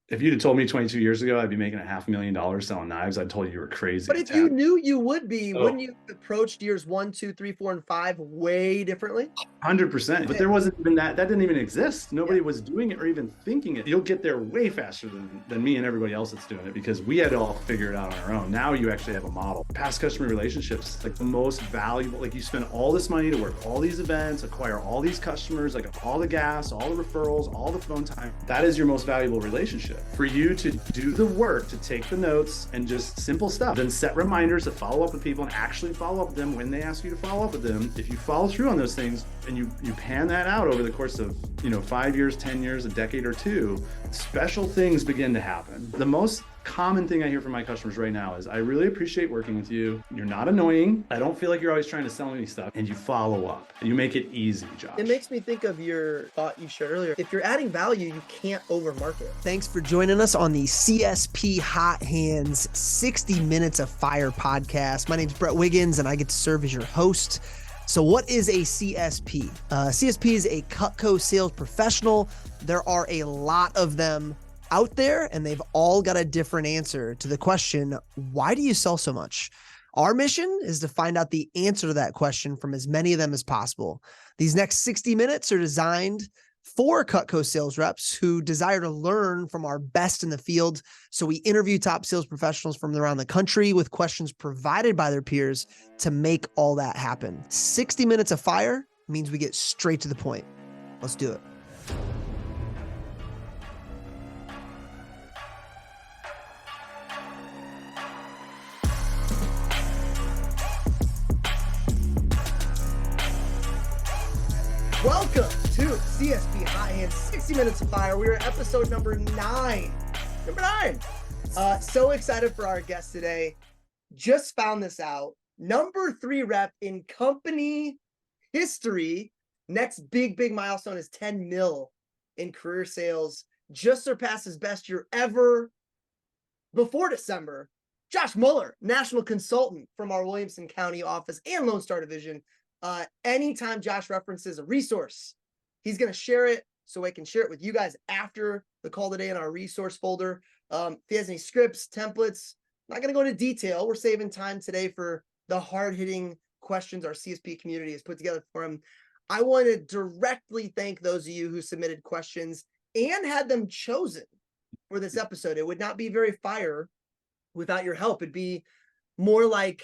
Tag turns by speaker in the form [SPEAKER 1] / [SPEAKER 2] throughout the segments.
[SPEAKER 1] If you'd have told me 22 years ago I'd be making $500,000 selling knives, I'd told you were crazy.
[SPEAKER 2] But if you knew you would be, wouldn't
[SPEAKER 1] Oh,
[SPEAKER 2] you have approached years 1, 2, 3, 4, and 5 way differently?
[SPEAKER 1] 100%. But there wasn't even that didn't even exist.
[SPEAKER 2] Yeah.
[SPEAKER 1] Nobody was doing it or even thinking it. You'll get there way faster than me and everybody else that's doing it because we had to all figure it out on our own. Now you actually have a model. Past customer relationships, like the most valuable, like you spend all this money to work all these events, acquire all these customers, like all the gas, all the referrals, all the phone time. That is your most valuable relationship. For you to do the work, to take the notes and just simple stuff, then set reminders to follow up with people and actually follow up with them when they ask you to follow up with them. If you follow through on those things, and you pan that out over the course of 5 years, 10 years, a decade or two, special things begin to happen. The most common thing I hear from my customers right now is, I really appreciate working with you. You're not annoying. I don't feel like you're always trying to sell me stuff. And you follow up. You make it easy, Josh.
[SPEAKER 2] It makes me think of your thought you shared earlier. If you're adding value, you can't overmarket. Thanks for joining us on the CSP Hot Hands 60 Minutes of Fire podcast. My name's Brett Wiggins, and I get to serve as your host. So what is a CSP? CSP is a Cutco sales professional. There are a lot of them out there, and they've all got a different answer to the question, why do you sell so much? Our mission is to find out the answer to that question from as many of them as possible. These next 60 minutes are designed for Cutco sales reps who desire to learn from our best in the field. So we interview top sales professionals from around the country with questions provided by their peers to make all that happen. 60 minutes of fire means we get straight to the point. Let's do it. Welcome to CSP Hot Hands 60 Minutes of Fire. We are at episode number 9. So excited for our guest today. Just found this out. Number 3 rep in company history. Next big milestone is 10 mil in career sales. Just surpassed his best year ever before December. Josh Mueller, national consultant from our Williamson County office and Lone Star division. Anytime Josh references a resource, he's going to share it so I can share it with you guys after the call today in our resource folder. If he has any scripts, templates, I'm not going to go into detail. We're saving time today for the hard-hitting questions our CSP community has put together for him. I want to directly thank those of you who submitted questions and had them chosen for this episode. It would not be very fire without your help. It'd be more like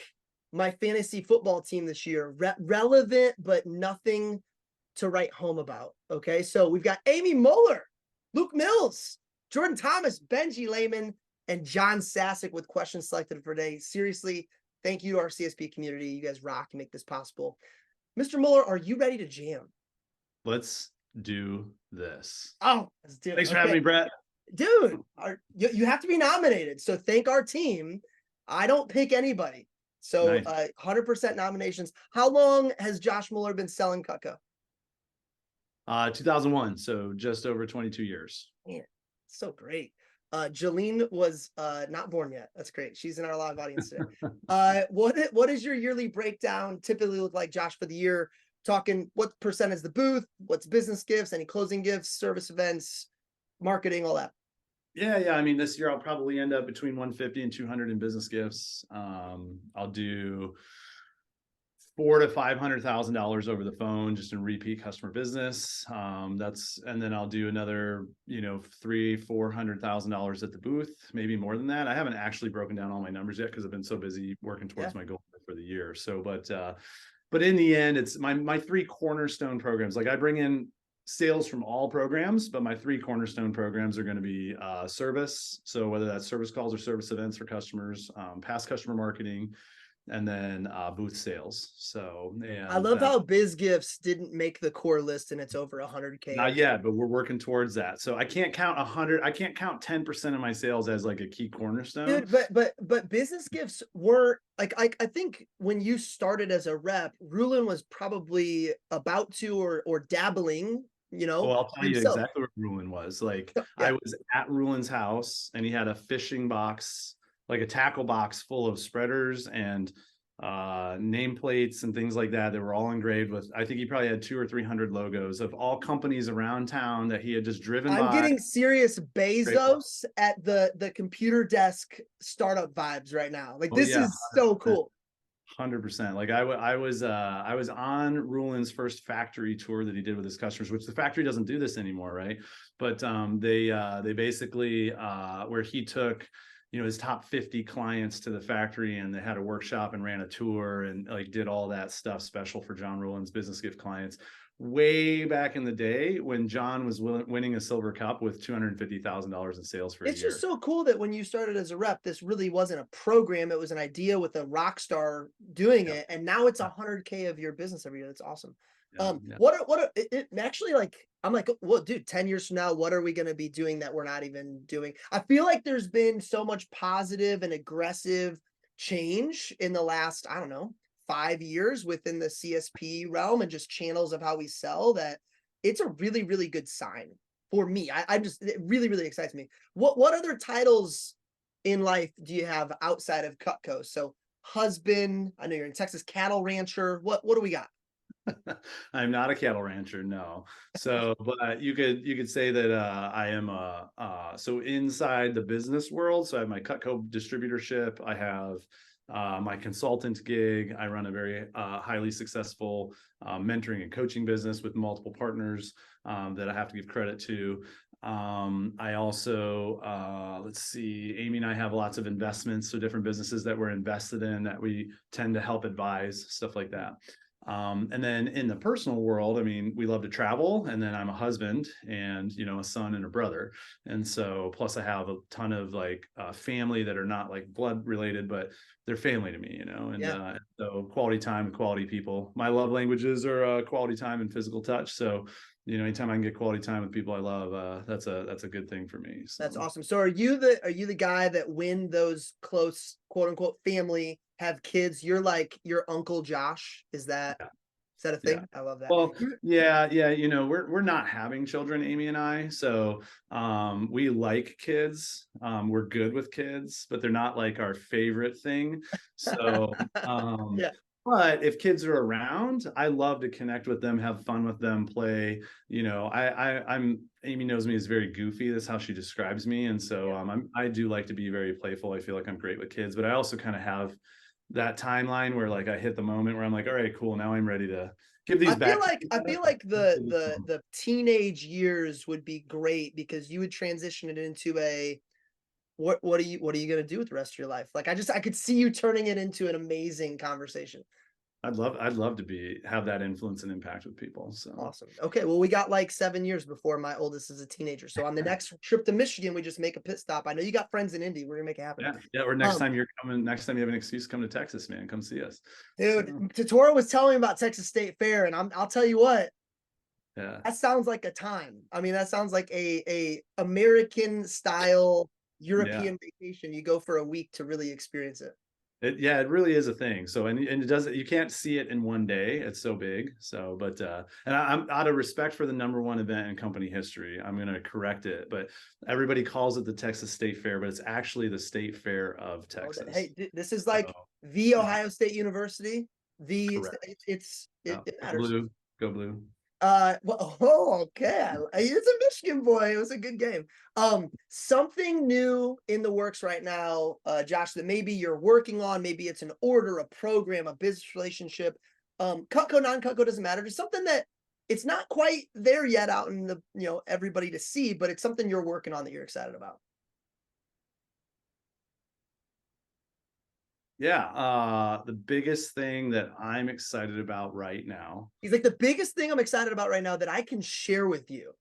[SPEAKER 2] my fantasy football team this year, relevant, but nothing to write home about. Okay. So we've got Amy Moeller, Luke Mills, Jordan Thomas, Benji Lehman, and John Sasick with questions selected for today. Seriously, thank you to our CSP community. You guys rock and make this possible. Mr. Mueller, are you ready to jam?
[SPEAKER 1] Let's do this.
[SPEAKER 2] Oh, let's do it.
[SPEAKER 1] Thanks for having me, Brett.
[SPEAKER 2] Dude, you have to be nominated. So thank our team. I don't pick anybody. So nice. 100% nominations. How long has Josh Mueller been selling Cutco?
[SPEAKER 1] 2001. So just over 22 years.
[SPEAKER 2] Man, so great. Jolene was not born yet. That's great. She's in our live audience today. What is your yearly breakdown typically look like, Josh, for the year? Talking what percent is the booth? What's business gifts? Any closing gifts? Service events? Marketing? All that.
[SPEAKER 1] Yeah. I mean, this year I'll probably end up between 150 and 200 in business gifts. I'll do $400,000 to $500,000 over the phone just in repeat customer business. And then I'll do another, $300,000-$400,000 at the booth, maybe more than that. I haven't actually broken down all my numbers yet because I've been so busy working towards my goal for the year. So, but in the end, it's my 3 cornerstone programs. Like I bring in sales from all programs, but my 3 cornerstone programs are going to be service. So whether that's service calls or service events for customers, past customer marketing, and then booth sales. So
[SPEAKER 2] I love how biz gifts didn't make the core list and it's over 100K.
[SPEAKER 1] Not yet, but we're working towards that. So I can't count 100. I can't count 10% of my sales as like a key cornerstone.
[SPEAKER 2] Dude, but business gifts were like, I think when you started as a rep, Rulin was probably about to or dabbling.
[SPEAKER 1] Well, I'll tell you exactly what Rulin was. Like I was at Rulin's house and he had a fishing box, like a tackle box full of spreaders and nameplates and things like that were all engraved with, I think he probably had 200 or 300 logos of all companies around town that he had just driven
[SPEAKER 2] I'm
[SPEAKER 1] by.
[SPEAKER 2] getting serious
[SPEAKER 1] Great.
[SPEAKER 2] Bezos at the computer desk startup vibes right now. Like
[SPEAKER 1] Oh
[SPEAKER 2] this
[SPEAKER 1] yeah,
[SPEAKER 2] is so cool.
[SPEAKER 1] 100%. Like I was on Rulin's first factory tour that he did with his customers, which the factory doesn't do this anymore, right? But they basically where he took, you know, his top 50 clients to the factory, and they had a workshop and ran a tour and like did all that stuff special for John Rulin's business gift clients way back in the day when John was winning a silver cup with $250,000 in sales for a
[SPEAKER 2] It's just
[SPEAKER 1] year.
[SPEAKER 2] so cool that when you started as a rep, this really wasn't a program. It was an idea with a rock star doing
[SPEAKER 1] Yeah,
[SPEAKER 2] it. And now it's
[SPEAKER 1] yeah,
[SPEAKER 2] 100K of your business every year. That's awesome.
[SPEAKER 1] yeah, yeah.
[SPEAKER 2] It actually like, I'm like, well, dude, 10 years from now, what are we going to be doing that we're not even doing? I feel like there's been so much positive and aggressive change in the last, I don't know, 5 years within the CSP realm and just channels of how we sell that it's a really, really good sign for me. I just, it really, really excites me. What other titles in life do you have outside of Cutco? So husband, I know you're in Texas, cattle rancher. What do we got?
[SPEAKER 1] I'm not a cattle rancher, no. So, but you could say that I am so inside the business world. So I have my Cutco distributorship. I have my consultant gig. I run a very highly successful mentoring and coaching business with multiple partners that I have to give credit to. I also let's see, Amy and I have lots of investments, so different businesses that we're invested in that we tend to help advise, stuff like that. And then in the personal world, I mean, we love to travel, and then I'm a husband and, you know, a son and a brother. And so, plus I have a ton of like family that are not like blood related, but they're family to me, you know, and
[SPEAKER 2] Yeah.
[SPEAKER 1] so quality time, quality people. My love languages are quality time and physical touch. So, you know, anytime I can get quality time with people I love, that's a good thing for me.
[SPEAKER 2] That's
[SPEAKER 1] So
[SPEAKER 2] awesome. So are you the guy that when those close quote unquote family have kids, you're like your Uncle Josh?
[SPEAKER 1] yeah,
[SPEAKER 2] Is that a
[SPEAKER 1] yeah.
[SPEAKER 2] thing? I love that.
[SPEAKER 1] Well, yeah, yeah. You know, we're not having children, Amy and I. So we like kids. We're good with kids, but they're not like our favorite thing. So
[SPEAKER 2] Yeah.
[SPEAKER 1] but if kids are around, I love to connect with them, have fun with them, play. You know, I'm Amy knows me as very goofy. That's how she describes me. And so
[SPEAKER 2] Yeah.
[SPEAKER 1] I do like to be very playful. I feel like I'm great with kids, but I also kind of have that timeline where like I hit the moment where I'm like, all right, cool. Now I'm ready to give these
[SPEAKER 2] I feel
[SPEAKER 1] back to
[SPEAKER 2] like I
[SPEAKER 1] you.
[SPEAKER 2] feel like the teenage years would be great because you would transition it into a what are you gonna do with the rest of your life? Like I could see you turning it into an amazing conversation.
[SPEAKER 1] I'd love to have that influence and impact with people. So
[SPEAKER 2] Awesome. Okay, well, we got like 7 years before my oldest is a teenager. So on the next trip to Michigan, we just make a pit stop. I know you got friends in Indy. We're gonna make it happen.
[SPEAKER 1] yeah, yeah. Or
[SPEAKER 2] Um,
[SPEAKER 1] next time you have an excuse, come to Texas, man. Come see us.
[SPEAKER 2] dude,
[SPEAKER 1] So
[SPEAKER 2] Totoro was telling me about Texas State Fair, and I'll tell you what,
[SPEAKER 1] yeah,
[SPEAKER 2] that sounds like a time. I mean, that sounds like a American style
[SPEAKER 1] yeah.
[SPEAKER 2] European vacation. You go for a week to really experience it.
[SPEAKER 1] Yeah, it really is a thing. So and it doesn't, you can't see it in one day. It's so big. So but and I'm out of respect for the number one event in company history, I'm gonna correct it. But everybody calls it the Texas State Fair, but it's actually the State Fair of
[SPEAKER 2] Oh,
[SPEAKER 1] Texas.
[SPEAKER 2] hey, this is
[SPEAKER 1] So
[SPEAKER 2] like the
[SPEAKER 1] yeah,
[SPEAKER 2] Ohio State University.
[SPEAKER 1] correct. Yeah.
[SPEAKER 2] It
[SPEAKER 1] Go
[SPEAKER 2] matters.
[SPEAKER 1] blue, go blue.
[SPEAKER 2] Well, oh, okay. It's a Michigan boy. It was a good game. Something new in the works right now, Josh, that maybe you're working on. Maybe it's an order, a program, a business relationship. Cutco, non-Cutco doesn't matter. Just something that it's not quite there yet out in the everybody to see, but it's something you're working on that you're excited about.
[SPEAKER 1] Yeah, the biggest thing that I'm excited about right now.
[SPEAKER 2] He's like the biggest thing I'm excited about right now that I can share with you.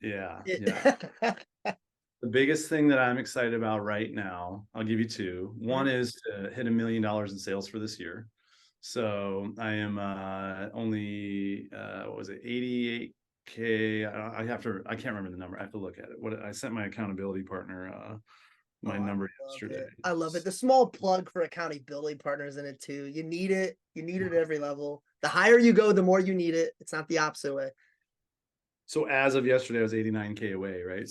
[SPEAKER 1] Yeah, yeah.
[SPEAKER 2] It-
[SPEAKER 1] The biggest thing that I'm excited about right now, I'll give you two. One
[SPEAKER 2] Mhm.
[SPEAKER 1] is to hit $1 million in sales for this year. So I am only what was it, 88K. I can't remember the number. I have to look at it. What I sent my accountability partner my
[SPEAKER 2] Oh, I
[SPEAKER 1] number
[SPEAKER 2] love
[SPEAKER 1] yesterday.
[SPEAKER 2] it. I love it. The small plug for accountability partners in it too. You need it. You need it at every level. The higher you go, the more you need it. It's not the opposite way.
[SPEAKER 1] So as of yesterday, I was 89K away, right?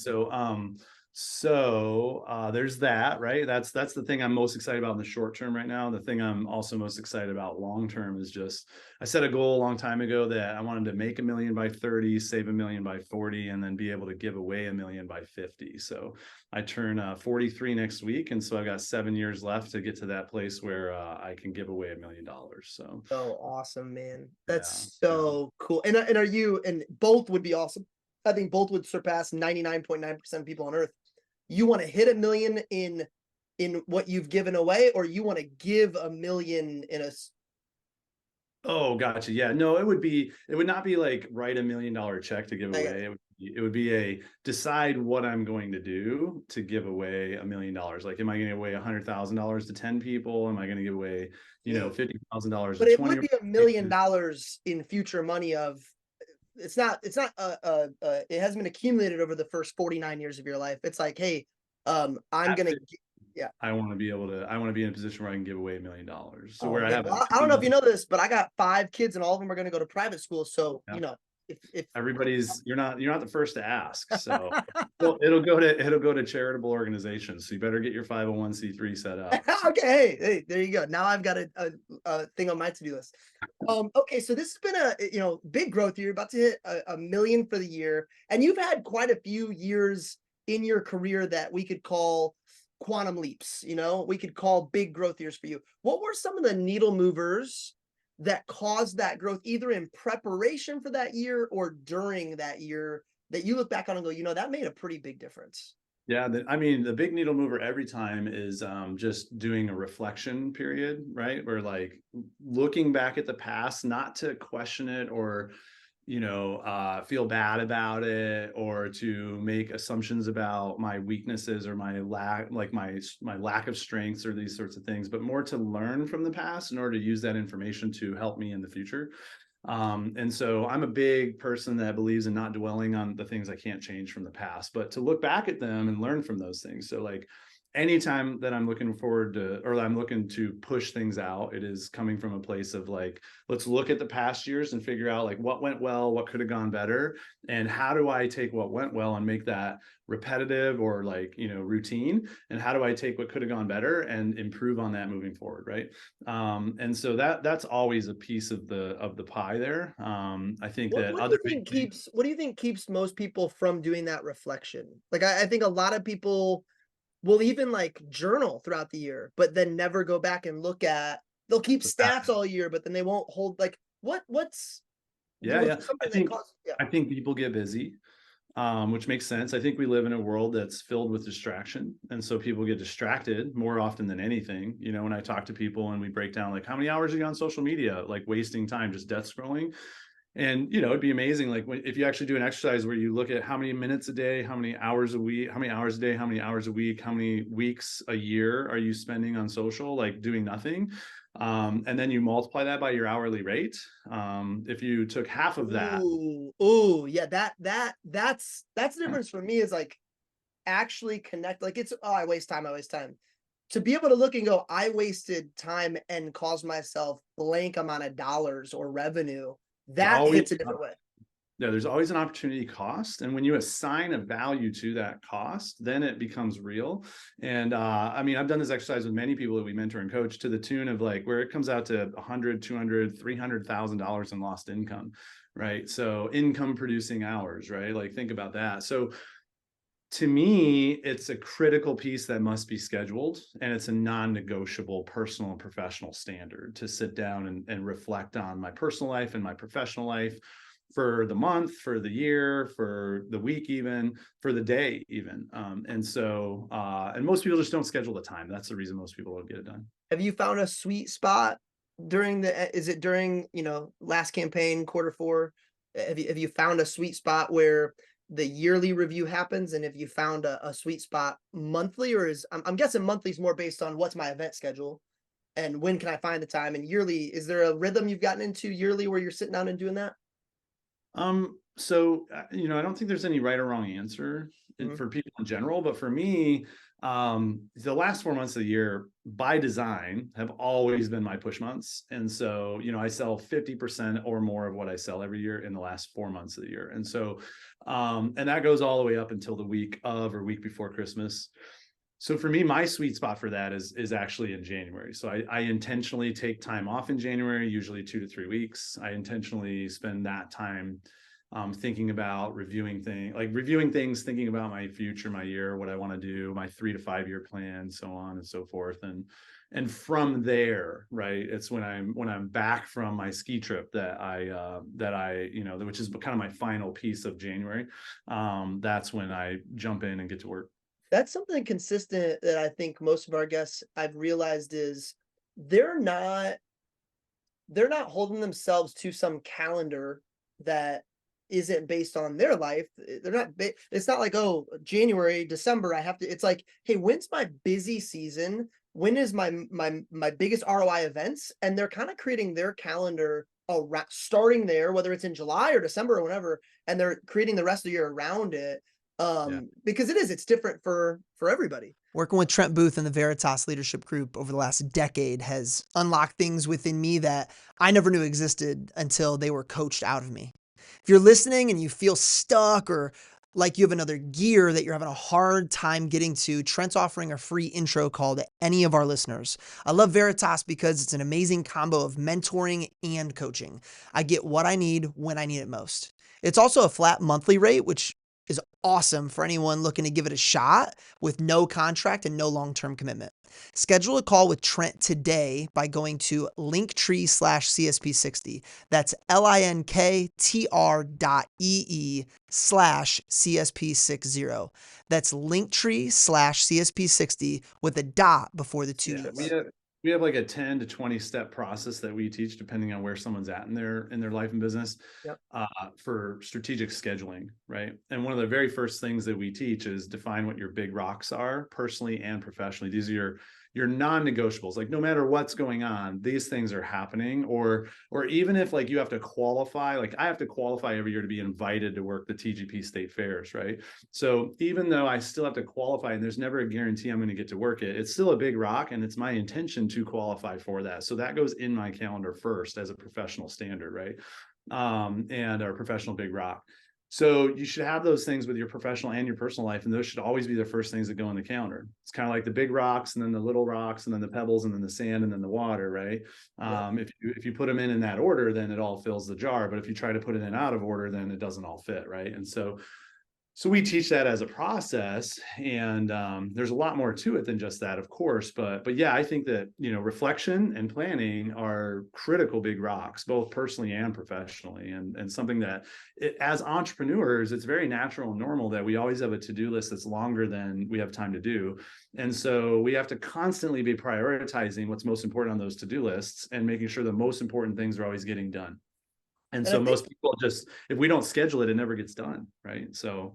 [SPEAKER 1] So there's that, right? That's the thing I'm most excited about in the short term right now. The thing I'm also most excited about long term is just I set a goal a long time ago that I wanted to make $1 million by 30, save $1 million by 40, and then be able to give away $1 million by 50. So I turn 43 next week, and so I've got 7 years left to get to that place where I can give away $1 million. So
[SPEAKER 2] Oh, awesome, man.
[SPEAKER 1] yeah,
[SPEAKER 2] That's
[SPEAKER 1] yeah.
[SPEAKER 2] so cool. And are you, and both would be awesome. I think both would surpass 99.9% of people on earth. You want to hit 1 million in what you've given away, or you want to give 1 million in a
[SPEAKER 1] Oh, gotcha. Yeah, no, it would not be like write $1 million check to give
[SPEAKER 2] I get it.
[SPEAKER 1] away. It would be a decide what I'm going to do to give away $1 million. Like, am I going to give away $100,000 to 10 people? Am I going to give away,
[SPEAKER 2] Yeah.
[SPEAKER 1] $50,000 to
[SPEAKER 2] But it
[SPEAKER 1] 20?
[SPEAKER 2] would be $1 million in future money of it hasn't been accumulated over the first 49 years of your life. It's like, hey, I'm
[SPEAKER 1] At
[SPEAKER 2] gonna
[SPEAKER 1] 50,
[SPEAKER 2] yeah.
[SPEAKER 1] I want to be in a position where I can give away $1 million. So
[SPEAKER 2] Oh
[SPEAKER 1] where I
[SPEAKER 2] man.
[SPEAKER 1] have a
[SPEAKER 2] Well, I don't know if you
[SPEAKER 1] dream,
[SPEAKER 2] know this, but I got 5 kids and all of them are gonna go to private school. So,
[SPEAKER 1] yeah,
[SPEAKER 2] if
[SPEAKER 1] everybody's you're not the first to ask. So well, it'll go to charitable organizations. So you better get your 501(c)(3) set up. So,
[SPEAKER 2] okay, hey, there you go. Now I've got a thing on my to-do list. Okay, so this has been a big growth. You're about to hit 1 million for the year, and you've had quite a few years in your career that we could call quantum leaps. We could call big growth years for you. What were some of the needle movers that caused that growth, either in preparation for that year or during that year, that you look back on and go, that made a pretty big difference?
[SPEAKER 1] yeah, I mean, the big needle mover every time is just doing a reflection period, right? Where like looking back at the past, not to question it or, feel bad about it or to make assumptions about my weaknesses or my lack, like my lack of strengths or these sorts of things, but more to learn from the past in order to use that information to help me in the future. And so I'm a big person that believes in not dwelling on the things I can't change from the past, but to look back at them and learn from those things. So like anytime that I'm looking forward to, or I'm looking to push things out, it is coming from a place of like, let's look at the past years and figure out like what went well, what could have gone better, and how do I take what went well and make that repetitive or like, routine, and how do I take what could have gone better and improve on that moving forward, right? And so that's always a piece of the pie there. I think
[SPEAKER 2] What
[SPEAKER 1] that
[SPEAKER 2] what do
[SPEAKER 1] other
[SPEAKER 2] you
[SPEAKER 1] big
[SPEAKER 2] think
[SPEAKER 1] things,
[SPEAKER 2] keeps what do you think keeps most people from doing that reflection? Like I think a lot of people will even like journal throughout the year, but then never go back and look at they'll keep stats all year, but then they won't hold like
[SPEAKER 1] yeah,
[SPEAKER 2] was
[SPEAKER 1] yeah.
[SPEAKER 2] there something that caused yeah.
[SPEAKER 1] I think people get busy, which makes sense. I think we live in a world that's filled with distraction. And so people get distracted more often than anything. When I talk to people and we break down like how many hours are you on social media, like wasting time, just death scrolling. And it'd be amazing, like if you actually do an exercise where you look at how many minutes a day, how many hours a week, how many hours a day, how many hours a week, how many weeks a year are you spending on social, like doing nothing, and then you multiply that by your hourly rate. If you took half of that,
[SPEAKER 2] Ooh, yeah, that's the difference for me is like actually connect like it's I waste time, I waste time. To be able to look and go, I wasted time and caused myself blank amount of dollars or revenue,
[SPEAKER 1] there's
[SPEAKER 2] that
[SPEAKER 1] always
[SPEAKER 2] hits a different way.
[SPEAKER 1] yeah, there's always an opportunity cost. And when you assign a value to that cost, then it becomes real. And I mean, I've done this exercise with many people that we mentor and coach to the tune of like where it comes out to 100, 200, $300,000 in lost income, right? So income producing hours, right? Like think about that. So to me, it's a critical piece that must be scheduled, and it's a non-negotiable personal and professional standard to sit down and reflect on my personal life and my professional life for the month, for the year, for the week, even for the day, even. And most people just don't schedule the time. That's the reason most people don't get it done.
[SPEAKER 2] Have you found a sweet spot during is it during, last campaign, quarter four? Have you found a sweet spot where the yearly review happens? And if you found a sweet spot monthly, or I'm guessing monthly is more based on what's my event schedule and when can I find the time? And yearly, is there a rhythm you've gotten into yearly where you're sitting down and doing that?
[SPEAKER 1] So I don't think there's any right or wrong answer. for people in general. But for me, the last 4 months of the year by design have always been my push months. And so, I sell 50% or more of what I sell every year in the last 4 months of the year. And so, and that goes all the way up until the week of or week before Christmas. So for me, my sweet spot for that is actually in January. So I intentionally take time off in January, usually 2 to 3 weeks. I intentionally spend that time thinking about reviewing things, thinking about my future, my year, what I want to do, my 3 to 5 year plan, so on and so forth. And from there, right, it's when I'm back from my ski trip that which is kind of my final piece of January. That's when I jump in and get to work.
[SPEAKER 2] That's something consistent that I think most of our guests I've realized is they're not holding themselves to some calendar that isn't based on their life. They're not it's not like, oh, January, December, I have to. It's like, hey, when's my busy season? When is my biggest ROI events? And they're kind of creating their calendar around, starting there, whether it's in July or December or whatever, and they're creating the rest of the year around it.
[SPEAKER 1] Yeah.
[SPEAKER 2] Because it's different for everybody.
[SPEAKER 3] Working with Trent Booth and the Veritas Leadership Group over the last decade has unlocked things within me that I never knew existed until they were coached out of me. If you're listening and you feel stuck or like you have another gear that you're having a hard time getting to, Trent's offering a free intro call to any of our listeners. I love Veritas because it's an amazing combo of mentoring and coaching. I get what I need when I need it most. It's also a flat monthly rate, which is awesome for anyone looking to give it a shot with no contract and no long-term commitment. Schedule a call with Trent today by going to linktree/CSP60. That's linktr.ee/CSP60. That's linktree/CSP60 with a dot before the two E's.
[SPEAKER 1] We have like a 10 to 20 step process that we teach depending on where someone's at in their life and business.
[SPEAKER 2] Yep.
[SPEAKER 1] For strategic scheduling, right? And one of the very first things that we teach is define what your big rocks are personally and professionally. These are your non-negotiables. Like no matter what's going on, these things are happening. Or even if like you have to qualify, like I have to qualify every year to be invited to work the TGP state fairs, right? So even though I still have to qualify and there's never a guarantee I'm going to get to work it, it's still a big rock and it's my intention to qualify for that. So that goes in my calendar first as a professional standard, right? And our professional big rock. So you should have those things with your professional and your personal life, and those should always be the first things that go on the calendar. It's kind of like the big rocks, and then the little rocks, and then the pebbles, and then the sand, and then the water, right? If you put them in that order, then it all fills the jar. But if you try to put it in out of order, then it doesn't all fit, right? And so we teach that as a process, and there's a lot more to it than just that, of course. But yeah, I think that reflection and planning are critical big rocks, both personally and professionally, and something that as entrepreneurs, it's very natural and normal that we always have a to-do list that's longer than we have time to do, and so we have to constantly be prioritizing what's most important on those to-do lists and making sure the most important things are always getting done. And so most people just, if we don't schedule it, it never gets done, right? So,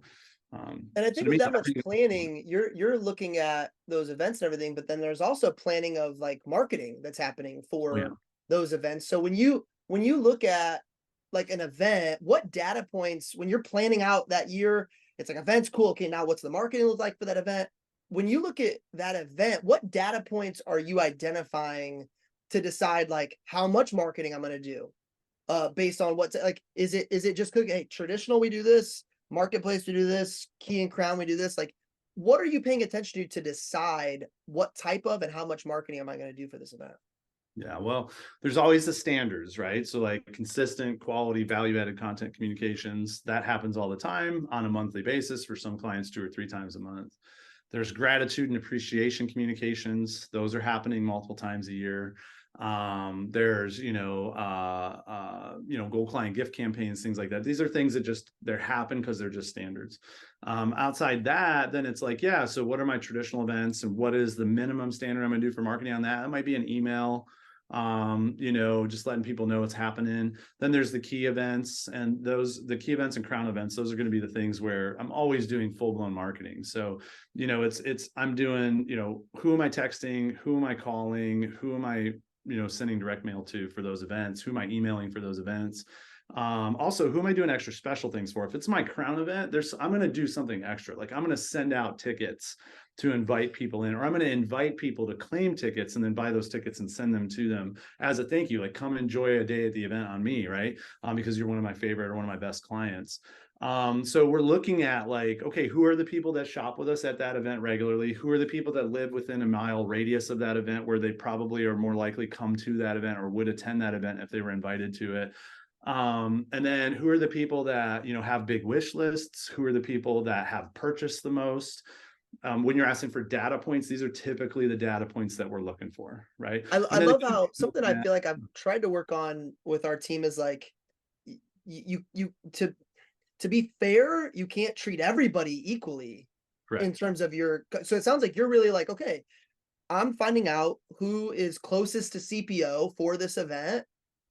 [SPEAKER 2] and I think with that much planning, you're looking at those events and everything, but then there's also planning of like marketing that's happening for those events. So when you look at like an event, what data points when you're planning out that year, it's like events, cool. Okay, now what's the marketing look like for that event? When you look at that event, what data points are you identifying to decide like how much marketing I'm going to do? Based on what's like, is it just hey, traditional, we do this, marketplace, we do this, key and crown, we do this? Like, what are you paying attention to decide what type of and how much marketing am I going to do for this event?
[SPEAKER 1] Yeah, well, there's always the standards, right? So like consistent quality, value-added content communications, that happens all the time on a monthly basis for some clients 2 or 3 times a month. There's gratitude and appreciation communications. Those are happening multiple times a year. There's gold client gift campaigns, things like that. These are things that just they happen because they're just standards. Outside that, then it's like, yeah, so what are my traditional events and what is the minimum standard I'm gonna do for marketing on that? It might be an email, just letting people know what's happening. Then there's the key events, and the key events and crown events, those are going to be the things where I'm always doing full-blown marketing. So I'm doing, who am I texting, who am I calling, who am I sending direct mail to for those events, who am I emailing for those events, Also, who am I doing extra special things for? If it's my crown event, I'm going to do something extra. Like I'm going to send out tickets to invite people in, or I'm going to invite people to claim tickets and then buy those tickets and send them to them as a thank you. Like come enjoy a day at the event on me, right? Because you're one of my favorite or one of my best clients. So we're looking at like, okay, who are the people that shop with us at that event regularly? Who are the people that live within a mile radius of that event where they probably are more likely come to that event or would attend that event if they were invited to it? And then who are the people that, have big wish lists? Who are the people that have purchased the most? When you're asking for data points, these are typically the data points that we're looking for, right?
[SPEAKER 2] I
[SPEAKER 1] And then
[SPEAKER 2] love how something I feel like I've tried to work on with our team is like you to be fair, you can't treat everybody equally in
[SPEAKER 1] correct.
[SPEAKER 2] terms of so it sounds like you're really like, okay, I'm finding out who is closest to CPO for this event,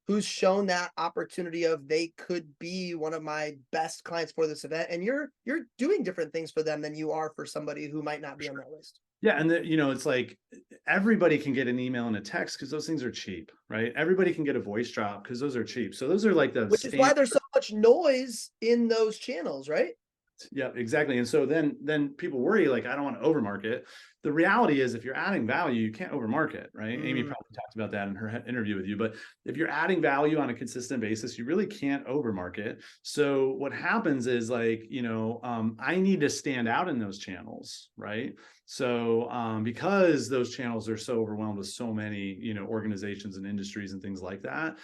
[SPEAKER 2] who's shown that opportunity of they could be one of my best clients for this event, and you're doing different things for them than you are for somebody who might not be on that list.
[SPEAKER 1] Yeah, and it's like everybody can get an email and a text because those things are cheap, right? Everybody can get a voice drop because those are cheap. So those are like the
[SPEAKER 2] Which is why there's so much noise in those channels, right?
[SPEAKER 1] Yeah, exactly. And so then people worry, like, I don't want to overmarket. The reality is if you're adding value, you can't overmarket, right? Amy probably talked about that in her interview with you, but if you're adding value on a consistent basis, you really can't overmarket. So what happens is like, I need to stand out in those channels, right? So because those channels are so overwhelmed with so many, organizations and industries and things like that.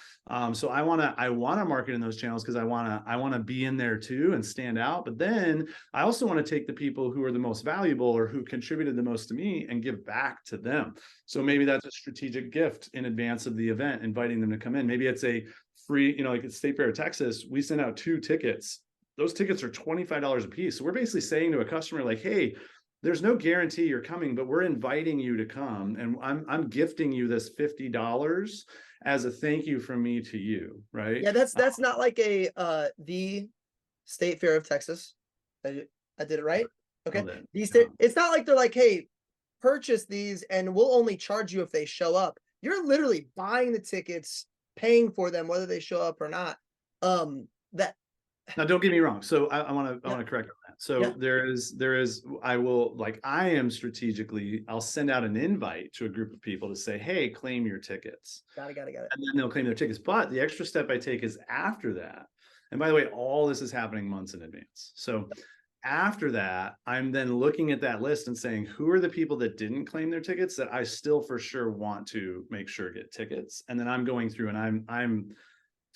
[SPEAKER 1] So I want to market in those channels because I want to be in there too and stand out. But then I also want to take the people who are the most valuable or who contributed the most to me and give back to them. So maybe that's a strategic gift in advance of the event, inviting them to come in. Maybe it's a free, like at State Fair of Texas, we send out 2 tickets. Those tickets are $25 a piece. So we're basically saying to a customer like, hey, there's no guarantee you're coming, but we're inviting you to come, and I'm gifting you this $50 as a thank you from me to you, right?
[SPEAKER 2] Yeah, that's not like a the State Fair of Texas. I did it right. Okay. It's not like they're like, hey, purchase these and we'll only charge you if they show up. You're literally buying the tickets, paying for them whether they show up or not. That
[SPEAKER 1] Now, don't get me wrong. So I want to correct on that. So
[SPEAKER 2] Yeah.
[SPEAKER 1] I'll send out an invite to a group of people to say, hey, claim your tickets.
[SPEAKER 2] Got it.
[SPEAKER 1] And then they'll claim their tickets. But the extra step I take is after that. And by the way, all this is happening months in advance. So after that, I'm then looking at that list and saying, who are the people that didn't claim their tickets that I still for sure want to make sure get tickets? And then I'm going through and I'm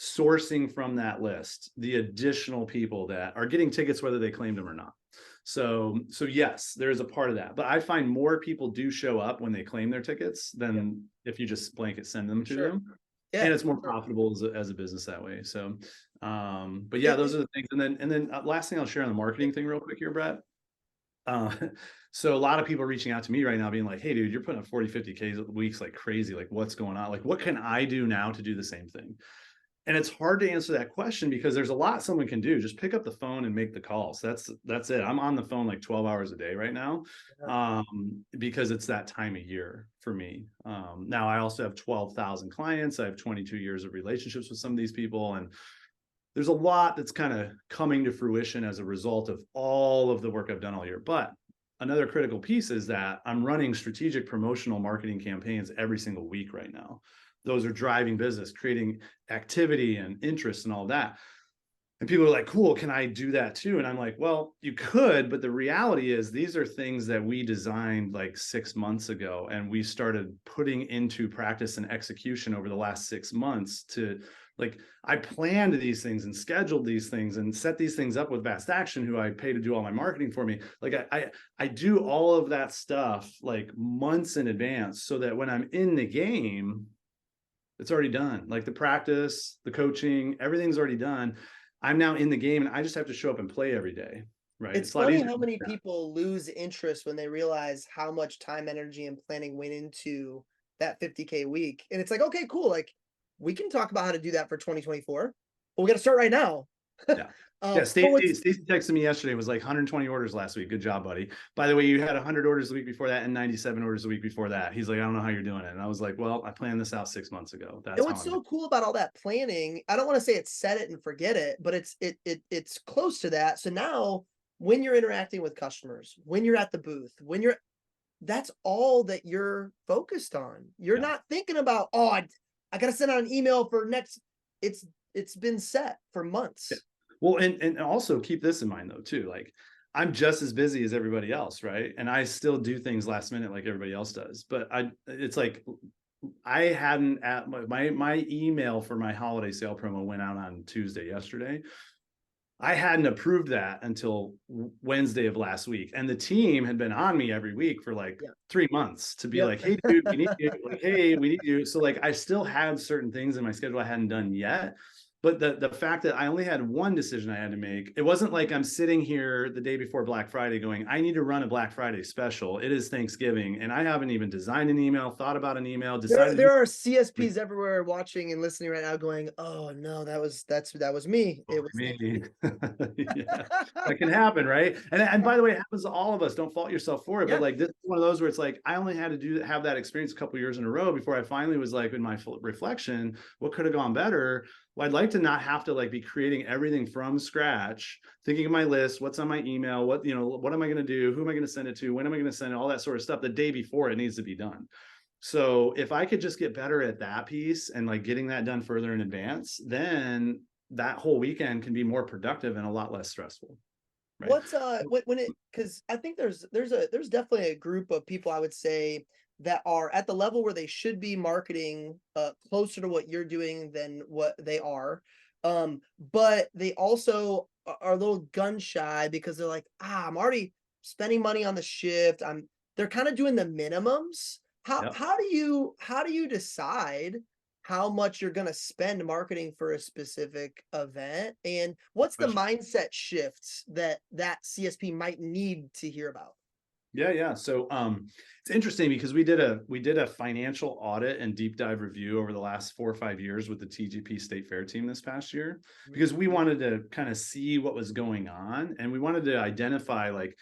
[SPEAKER 1] sourcing from that list the additional people that are getting tickets whether they claimed them or not. So yes, there's a part of that, but I find more people do show up when they claim their tickets than if you just blanket send them to them. Yeah, and it's more profitable as a business that way. So but yeah, those are the things. And then last thing I'll share on the marketing thing real quick here, Brett. So a lot of people are reaching out to me right now being like, hey dude, you're putting up 40-50K weeks like crazy, like what's going on, like what can I do now to do the same thing? And it's hard to answer that question because there's a lot someone can do. Just pick up the phone and make the calls. That's it. I'm on the phone like 12 hours a day right now because it's that time of year for me. Now I also have 12,000 clients. I have 22 years of relationships with some of these people. And there's a lot that's kind of coming to fruition as a result of all of the work I've done all year. But another critical piece is that I'm running strategic promotional marketing campaigns every single week right now. Those are driving business, creating activity and interest and all that. And people are like, cool, can I do that too? And I'm like, well, you could, but the reality is these are things that we designed like 6 months ago. And we started putting into practice and execution over the last 6 months to like, I planned these things and scheduled these things and set these things up with Vast Action, who I pay to do all my marketing for me. Like I do all of that stuff like months in advance so that when I'm in the game, it's already done. Like the practice, the coaching, everything's already done. I'm now in the game and I just have to show up and play every day. Right.
[SPEAKER 2] It's funny how many people lose interest when they realize how much time, energy, and planning went into that 50K week. And it's like, okay, cool. Like we can talk about how to do that for 2024, but we got to start right now.
[SPEAKER 1] Yeah. Yeah.
[SPEAKER 2] But
[SPEAKER 1] Stacy texted me yesterday, was like 120 orders last week. Good job, buddy. By the way, you had 100 orders the week before that and 97 orders the week before that. He's like, I don't know how you're doing it. And I was like, well, I planned this out 6 months ago. That's
[SPEAKER 2] and
[SPEAKER 1] how
[SPEAKER 2] what's
[SPEAKER 1] I'm
[SPEAKER 2] so
[SPEAKER 1] doing
[SPEAKER 2] cool about all that planning, I don't want to say it's set it and forget it, but it's close to that. So now when you're interacting with customers, when you're at the booth, that's all that you're focused on. You're
[SPEAKER 1] Yeah.
[SPEAKER 2] not thinking about, oh, I gotta send out an email for next. It's been set for months.
[SPEAKER 1] Yeah. Well, and also keep this in mind though, too. Like I'm just as busy as everybody else, right? And I still do things last minute like everybody else does. But it's like I hadn't at my email for my holiday sale promo went out on Tuesday yesterday. I hadn't approved that until Wednesday of last week. And the team had been on me every week for like 3 months to be like, hey, dude, we need you. Like, hey, we need you. So like I still had certain things in my schedule I hadn't done yet. But the fact that I only had one decision I had to make, it wasn't like I'm sitting here the day before Black Friday going, I need to run a Black Friday special. It is Thanksgiving. And I haven't even designed an email, thought about an email, decided.
[SPEAKER 2] There are CSPs everywhere watching and listening right now going, oh no, that was me. It was
[SPEAKER 1] me. Yeah, that can happen, right? And by the way, it happens to all of us. Don't fault yourself for it. But like this is one of those where it's like I only had to have that experience a couple years in a row before I finally was like, in my reflection, what could have gone better? Well, I'd like to not have to like be creating everything from scratch, thinking of my list, what's on my email, what am I going to do, who am I going to send it to, when am I going to send it, all that sort of stuff the day before it needs to be done. So if I could just get better at that piece and like getting that done further in advance, then that whole weekend can be more productive and a lot less stressful. Right?
[SPEAKER 2] What's because I think there's definitely a group of people I would say that are at the level where they should be marketing closer to what you're doing than what they are. But they also are a little gun shy because they're like, I'm already spending money on the shift. They're kind of doing the minimums. How do you decide how much you're going to spend marketing for a specific event, and what's the mindset shifts that CSP might need to hear about?
[SPEAKER 1] Yeah. So it's interesting because we did a financial audit and deep dive review over the last 4 or 5 years with the TGP State Fair team this past year, because we wanted to kind of see what was going on, and we wanted to identify, like,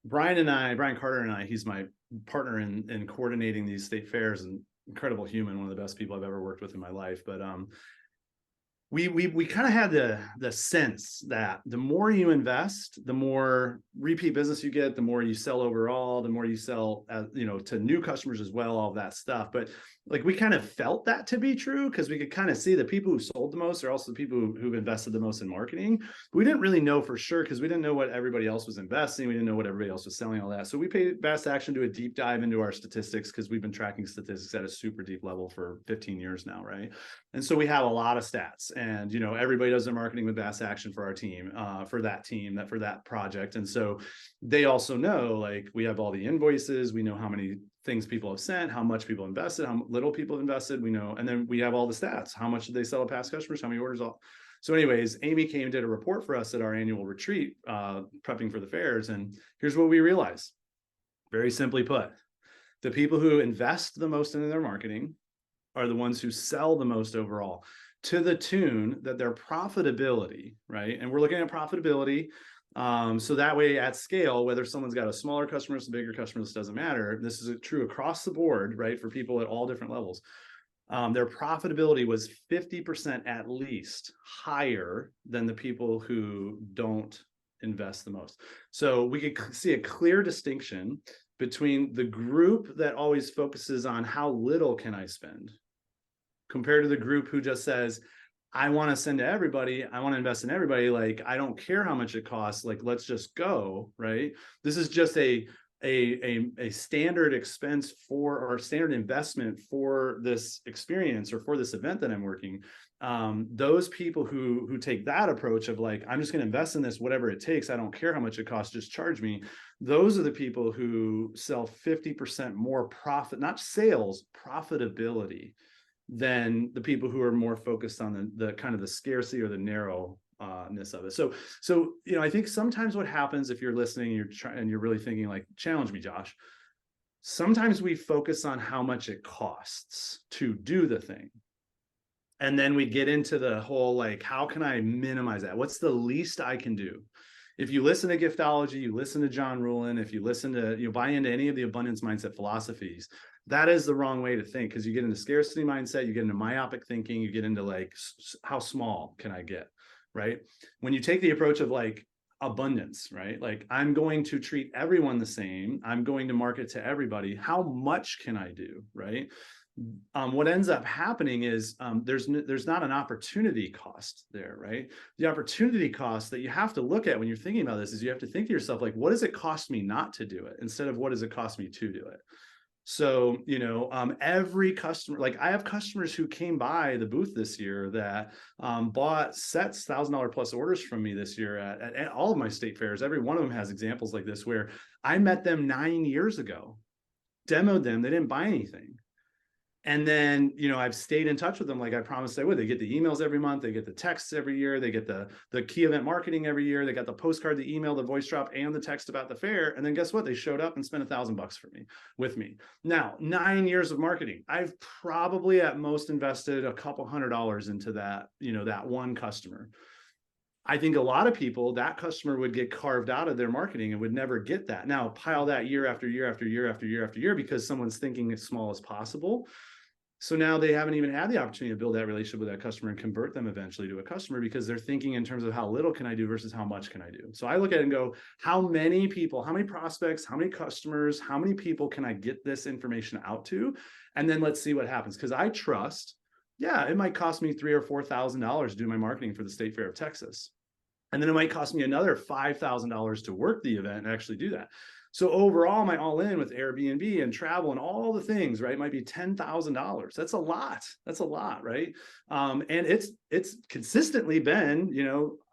[SPEAKER 1] Brian Carter and I, he's my partner in coordinating these state fairs, and incredible human, one of the best people I've ever worked with in my life. But we kind of had the sense that the more you invest, the more repeat business you get, the more you sell overall, the more you sell, to new customers as well, all that stuff. But like we kind of felt that to be true because we could kind of see the people who sold the most are also the people who've invested the most in marketing. But we didn't really know for sure because we didn't know what everybody else was investing. We didn't know what everybody else was selling, all that. So we paid Vast Action to do a deep dive into our statistics because we've been tracking statistics at a super deep level for 15 years now, right? And so we have a lot of stats, and everybody does their marketing with Vast Action for our team, for that project. And so they also know, like, we have all the invoices, we know how many things people have sent, how much people invested, how little people have invested, we know, and then we have all the stats. How much did they sell to past customers? How many orders? All. So anyways, Amy came and did a report for us at our annual retreat, prepping for the fairs. And here's what we realized. Very simply put, the people who invest the most in their marketing are the ones who sell the most overall, to the tune that their profitability, right? And we're looking at profitability. So that way at scale, whether someone's got a smaller customer, a bigger customer, this doesn't matter. This is true across the board, right? For people at all different levels. Their profitability was 50% at least higher than the people who don't invest the most. So we could see a clear distinction between the group that always focuses on how little can I spend, compared to the group who just says, I want to send to everybody, I want to invest in everybody, like, I don't care how much it costs, like, let's just go, right? This is just a standard expense or standard investment for this experience or for this event that I'm working. Those people who take that approach of like, I'm just going to invest in this, whatever it takes, I don't care how much it costs, just charge me. Those are the people who sell 50% more profit, not sales, profitability, than the people who are more focused on the kind of the scarcity or the narrowness of it. So I think sometimes what happens if you're listening and you're really thinking like, challenge me, Josh. Sometimes we focus on how much it costs to do the thing. And then we get into the whole, like, how can I minimize that? What's the least I can do? If you listen to giftology, you listen to John Ruhlin, if you listen to, buy into any of the abundance mindset philosophies, that is the wrong way to think, because you get into scarcity mindset, you get into myopic thinking, you get into like, how small can I get, right? When you take the approach of like abundance, right? Like, I'm going to treat everyone the same. I'm going to market to everybody. How much can I do, right? What ends up happening is there's not an opportunity cost there, right? The opportunity cost that you have to look at when you're thinking about this is you have to think to yourself, like, what does it cost me not to do it, instead of what does it cost me to do it? So, every customer, like, I have customers who came by the booth this year that bought sets, $1,000 plus orders from me this year at all of my state fairs. Every one of them has examples like this, where I met them 9 years ago, demoed them, they didn't buy anything. And then, I've stayed in touch with them like I promised I would. They get the emails every month. They get the texts every year. They get the key event marketing every year. They got the postcard, the email, the voice drop, and the text about the fair. And then guess what? They showed up and spent $1,000 with me. Now, 9 years of marketing. I've probably at most invested a couple $100 into that, that one customer. I think a lot of people, that customer would get carved out of their marketing and would never get that. Now, pile that year after year after year after year after year, because someone's thinking as small as possible. So now they haven't even had the opportunity to build that relationship with that customer and convert them eventually to a customer, because they're thinking in terms of how little can I do versus how much can I do. So I look at it and go, how many people, how many prospects, how many customers, how many people can I get this information out to? And then let's see what happens. Because I trust, it might cost me $3,000 or $4,000 to do my marketing for the State Fair of Texas. And then it might cost me another $5,000 to work the event and actually do that. So overall, my all-in with Airbnb and travel and all the things, right, might be $10,000. That's a lot. That's a lot, right? And it's consistently been,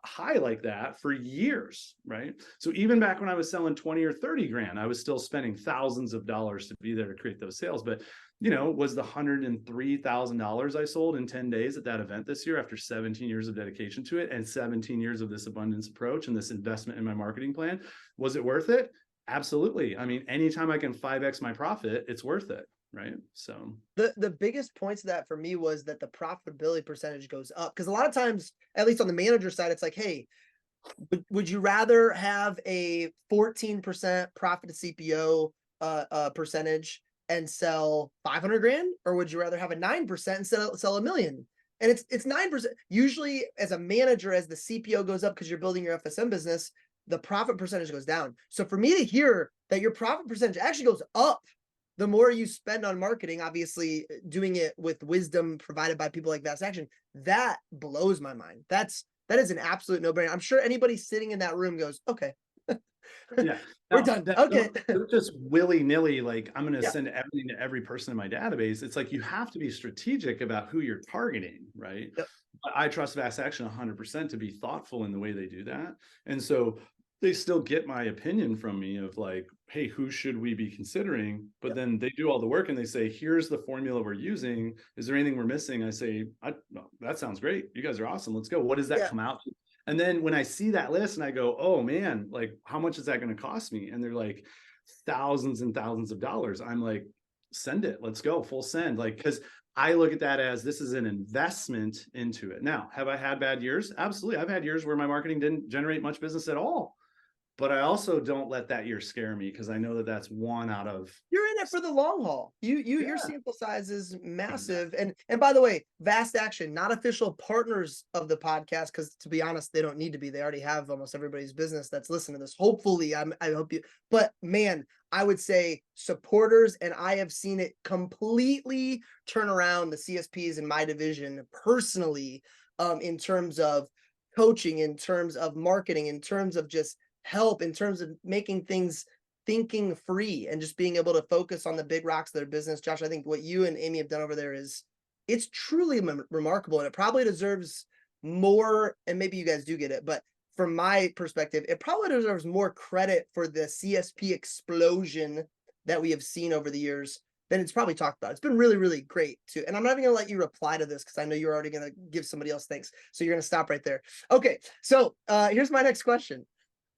[SPEAKER 1] high like that for years, right? So even back when I was selling 20 or 30 grand, I was still spending thousands of dollars to be there to create those sales. But was the $103,000 I sold in 10 days at that event this year, after 17 years of dedication to it and 17 years of this abundance approach and this investment in my marketing plan, was it worth it? Absolutely. I mean, anytime I can 5x my profit, it's worth it. Right. So
[SPEAKER 2] the biggest points of that for me was that the profitability percentage goes up. Because a lot of times, at least on the manager side, it's like, hey, would you rather have a 14% profit to CPO percentage and sell 500 grand, or would you rather have a 9% and sell $1 million? And it's 9%. Usually, as a manager, as the CPO goes up because you're building your FSM business, the profit percentage goes down. So for me to hear that your profit percentage actually goes up the more you spend on marketing, obviously doing it with wisdom provided by people like Vast Action, that blows my mind. That is an absolute no-brainer. I'm sure anybody sitting in that room goes, okay,
[SPEAKER 1] yeah,
[SPEAKER 2] we're done. Okay.
[SPEAKER 1] Just willy-nilly, like, I'm going to send everything to every person in my database. It's like, you have to be strategic about who you're targeting, right?
[SPEAKER 2] Yep.
[SPEAKER 1] But I trust Vast Action 100% to be thoughtful in the way they do that. And so they still get my opinion from me of like, hey, who should we be considering? But then they do all the work and they say, here's the formula we're using. Is there anything we're missing? I say, no, that sounds great. You guys are awesome. Let's go. What does that come out to? And then when I see that list and I go, oh man, like, how much is that going to cost me? And they're like thousands and thousands of dollars. I'm like, send it. Let's go full send. Like, because I look at that as this is an investment into it. Now, have I had bad years? Absolutely. I've had years where my marketing didn't generate much business at all. But I also don't let that year scare me, because I know that that's one out of.
[SPEAKER 2] You're in it for the long haul. Your sample size is massive. And by the way, Vast Action, not official partners of the podcast, because to be honest, they don't need to be. They already have almost everybody's business that's listening to this. Hopefully, I hope you. But man, I would say supporters, and I have seen it completely turn around the CSPs in my division personally, in terms of coaching, in terms of marketing, in terms of just help, in terms of making things thinking free and just being able to focus on the big rocks of their business. Josh, I think what you and Amy have done over there it's truly remarkable, and it probably deserves more. And maybe you guys do get it, but from my perspective, it probably deserves more credit for the CSP explosion that we have seen over the years than it's probably talked about. It's been really, really great too. And I'm not even gonna let you reply to this because I know you're already gonna give somebody else thanks. So you're gonna stop right there. Okay, so here's my next question.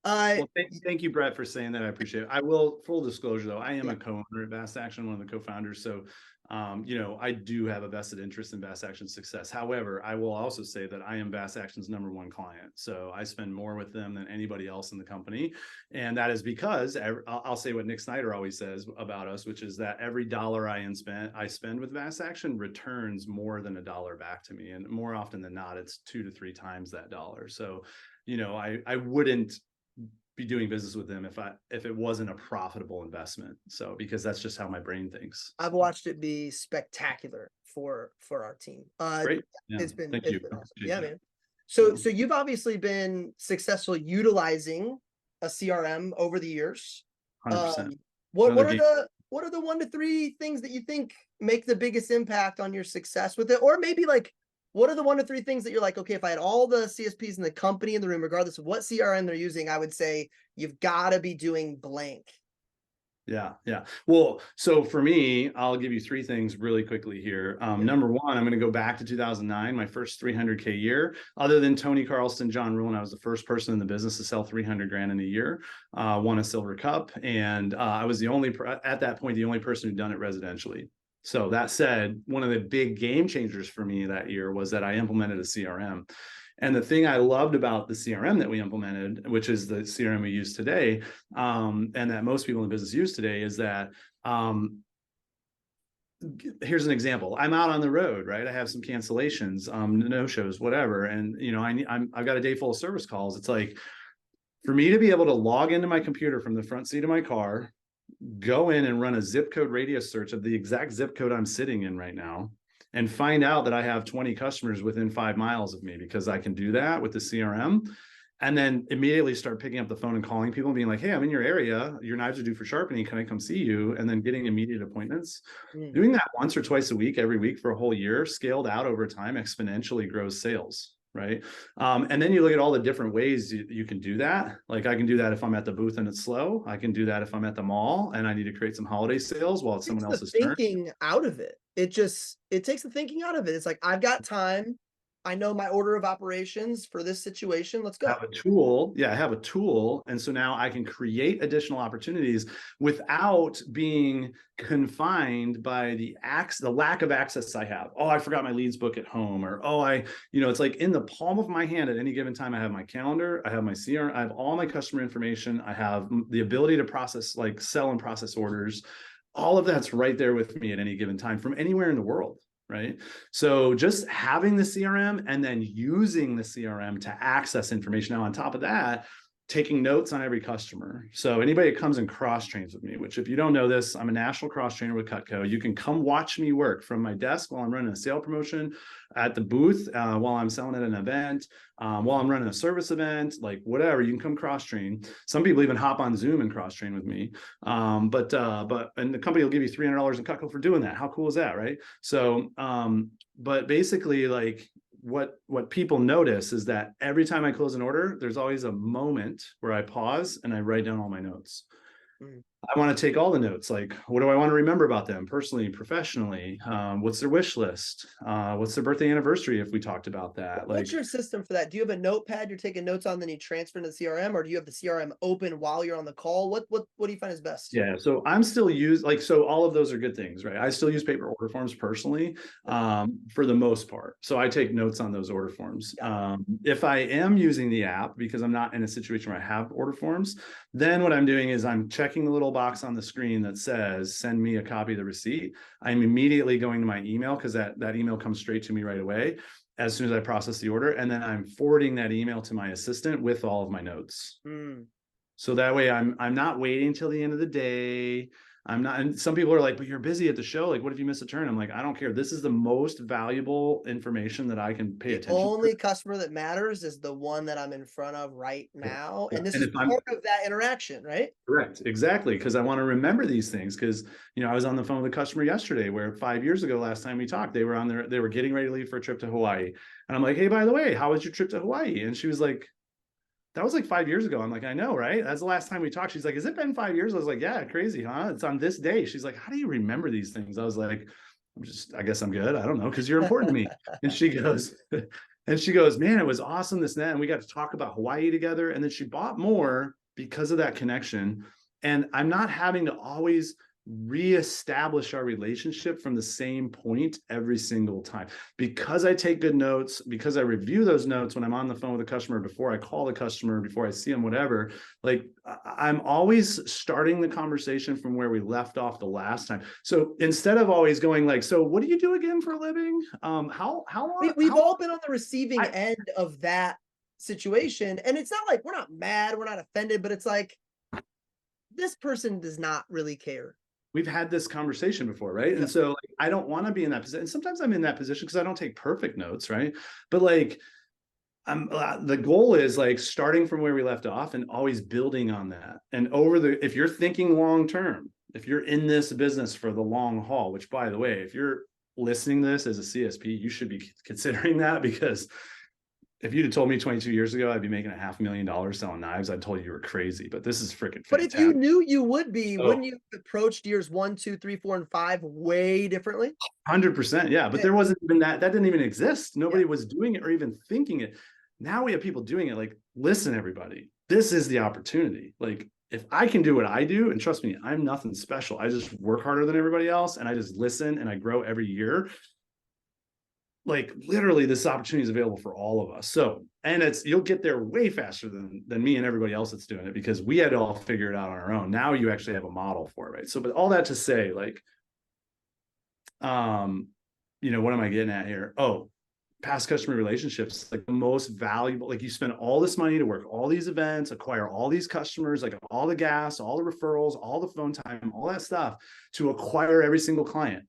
[SPEAKER 1] Well, thank you, Brett, for saying that. I appreciate it. I will, full disclosure though, I am
[SPEAKER 2] Yeah.
[SPEAKER 1] a co-owner at Vast Action, one of the co-founders. So, I do have a vested interest in Vast Action's success. However, I will also say that I am Vast Action's #1 client. So I spend more with them than anybody else in the company. And that is because I'll say what Nick Snyder always says about us, which is that every dollar I spend with Vast Action returns more than $1 back to me. And more often than not, it's 2 to 3 times that dollar. So, I wouldn't be doing business with them if it wasn't a profitable investment. So because that's just how my brain thinks.
[SPEAKER 2] I've watched it be spectacular for our team.
[SPEAKER 1] Great. Yeah.
[SPEAKER 2] It's been
[SPEAKER 1] Thank you.
[SPEAKER 2] awesome. Yeah, man. So
[SPEAKER 1] Yeah.
[SPEAKER 2] you've obviously been successful utilizing a CRM over the years.
[SPEAKER 1] 100%.
[SPEAKER 2] What
[SPEAKER 1] Another
[SPEAKER 2] are the 1 to 3 things that you think make the biggest impact on your success with it? Or maybe like, what are the 1 to 3 things that you're like, okay, if I had all the CSPs in the company in the room, regardless of what CRM they're using, I would say you've got to be doing blank.
[SPEAKER 1] Yeah. Well, so for me, I'll give you 3 things really quickly here. Number 1, I'm going to go back to 2009, my first 300K year. Other than Tony Carlson, John Rulon, I was the first person in the business to sell 300 grand in a year, won a silver cup. And I was at that point, the only person who'd done it residentially. So that said, one of the big game changers for me that year was that I implemented a CRM. And the thing I loved about the CRM that we implemented, which is the CRM we use today, and that most people in the business use today, is that here's an example. I'm out on the road, right? I have some cancellations, no shows, whatever, and I've got a day full of service calls. It's like, for me to be able to log into my computer from the front seat of my car, go in and run a zip code radius search of the exact zip code I'm sitting in right now, and find out that I have 20 customers within 5 miles of me, because I can do that with the CRM, and then immediately start picking up the phone and calling people and being like, hey, I'm in your area. Your knives are due for sharpening. Can I come see you? And then getting immediate appointments. Doing that once or twice a week, every week for a whole year, scaled out over time, exponentially grows sales. Right. And then you look at all the different ways you can do that. Like, I can do that if I'm at the booth and it's slow. I can do that if I'm at the mall and I need to create some holiday sales while it's someone else's turn.
[SPEAKER 2] Thinking out of it. It takes the thinking out of it. It's like, I've got time. I know my order of operations for this situation. Let's go.
[SPEAKER 1] I have a tool. Yeah, I have a tool. And so now I can create additional opportunities without being confined by the lack of access I have. Oh, I forgot my leads book at home. Or, it's like in the palm of my hand at any given time. I have my calendar, I have my CRM, I have all my customer information. I have the ability to process, like sell and process orders. All of that's right there with me at any given time from anywhere in the world. Right. So just having the CRM and then using the CRM to access information. Now, on top of that, taking notes on every customer. So anybody that comes and cross trains with me, which if you don't know this, I'm a national cross trainer with Cutco. You can come watch me work from my desk while I'm running a sale promotion, at the booth while I'm selling at an event, while I'm running a service event, like whatever. You can come cross train. Some people even hop on Zoom and cross train with me. And the company will give you $300 in Cutco for doing that. How cool is that, right? So, but basically, like, what people notice is that every time I close an order, there's always a moment where I pause and I write down all my notes. I want to take all the notes. Like, what do I want to remember about them personally, professionally? What's their wish list? What's their birthday anniversary? If we talked about that,
[SPEAKER 2] what's your system for that? Do you have a notepad you're taking notes on, then you transfer into the CRM, or do you have the CRM open while you're on the call? What do you find is best?
[SPEAKER 1] Yeah, so I'm still so all of those are good things, right? I still use paper order forms personally, for the most part. So I take notes on those order forms. If I am using the app, because I'm not in a situation where I have order forms, then what I'm doing is I'm checking the little box on the screen that says, send me a copy of the receipt. I'm immediately going to my email, because that email comes straight to me right away as soon as I process the order. And then I'm forwarding that email to my assistant with all of my notes. So that way I'm not waiting till the end of the day. I'm not, and some people are like, but you're busy at the show. Like, what if you miss a turn? I'm like, I don't care. This is the most valuable information that I can pay attention to.
[SPEAKER 2] The only customer that matters is the one that I'm in front of right now.
[SPEAKER 1] Yeah.
[SPEAKER 2] And this is part of that interaction, right?
[SPEAKER 1] Correct. Exactly. Because I want to remember these things. Because, I was on the phone with a customer yesterday where 5 years ago, last time we talked, they were getting ready to leave for a trip to Hawaii. And I'm like, hey, by the way, how was your trip to Hawaii? And she was like, that was like 5 years ago. I'm like, I know, right? That's the last time we talked. She's like, has it been 5 years? I was like, yeah, crazy, huh? It's on this day. She's like, how do you remember these things? I was like, I guess I'm good. I don't know, because you're important to me. And she goes, And she goes, man, it was awesome, this and that. And we got to talk about Hawaii together. And then she bought more because of that connection. And I'm not having to always reestablish our relationship from the same point every single time, because I take good notes, because I review those notes when I'm on the phone with a customer, before I call the customer, before I see them, whatever. Like, I'm always starting the conversation from where we left off the last time. So instead of always going like, so what do you do again for a living? How long?
[SPEAKER 2] We've all been on the receiving end of that situation, and it's not like we're not mad, we're not offended, but it's like, this person does not really care.
[SPEAKER 1] We've had this conversation before, right?
[SPEAKER 2] Yeah.
[SPEAKER 1] And so like, I don't want to be in that position. And sometimes I'm in that position because I don't take perfect notes, right? But like, the goal is like starting from where we left off and always building on that. And if you're thinking long term, if you're in this business for the long haul, which, by the way, if you're listening to this as a CSP, you should be considering that, because if you'd have told me 22 years ago I'd be making $500,000 selling knives, I'd told you were crazy. But this is freaking fantastic.
[SPEAKER 2] But if you knew you would be, wouldn't you have approached years 1, 2, 3, 4, and 5 way differently?
[SPEAKER 1] 100%. Yeah. But there wasn't even that didn't even exist. Nobody was doing it or even thinking it. Now we have people doing it. Like, listen, everybody, this is the opportunity. Like, if I can do what I do, and trust me, I'm nothing special. I just work harder than everybody else, and I just listen, and I grow every year. Like, literally, this opportunity is available for all of us. So, and you'll get there way faster than me and everybody else that's doing it, because we had to all figure it out on our own. Now you actually have a model for it, right? So, but all that to say, like, what am I getting at here? Oh, past customer relationships, like the most valuable. Like, you spend all this money to work all these events, acquire all these customers, like all the gas, all the referrals, all the phone time, all that stuff to acquire every single client.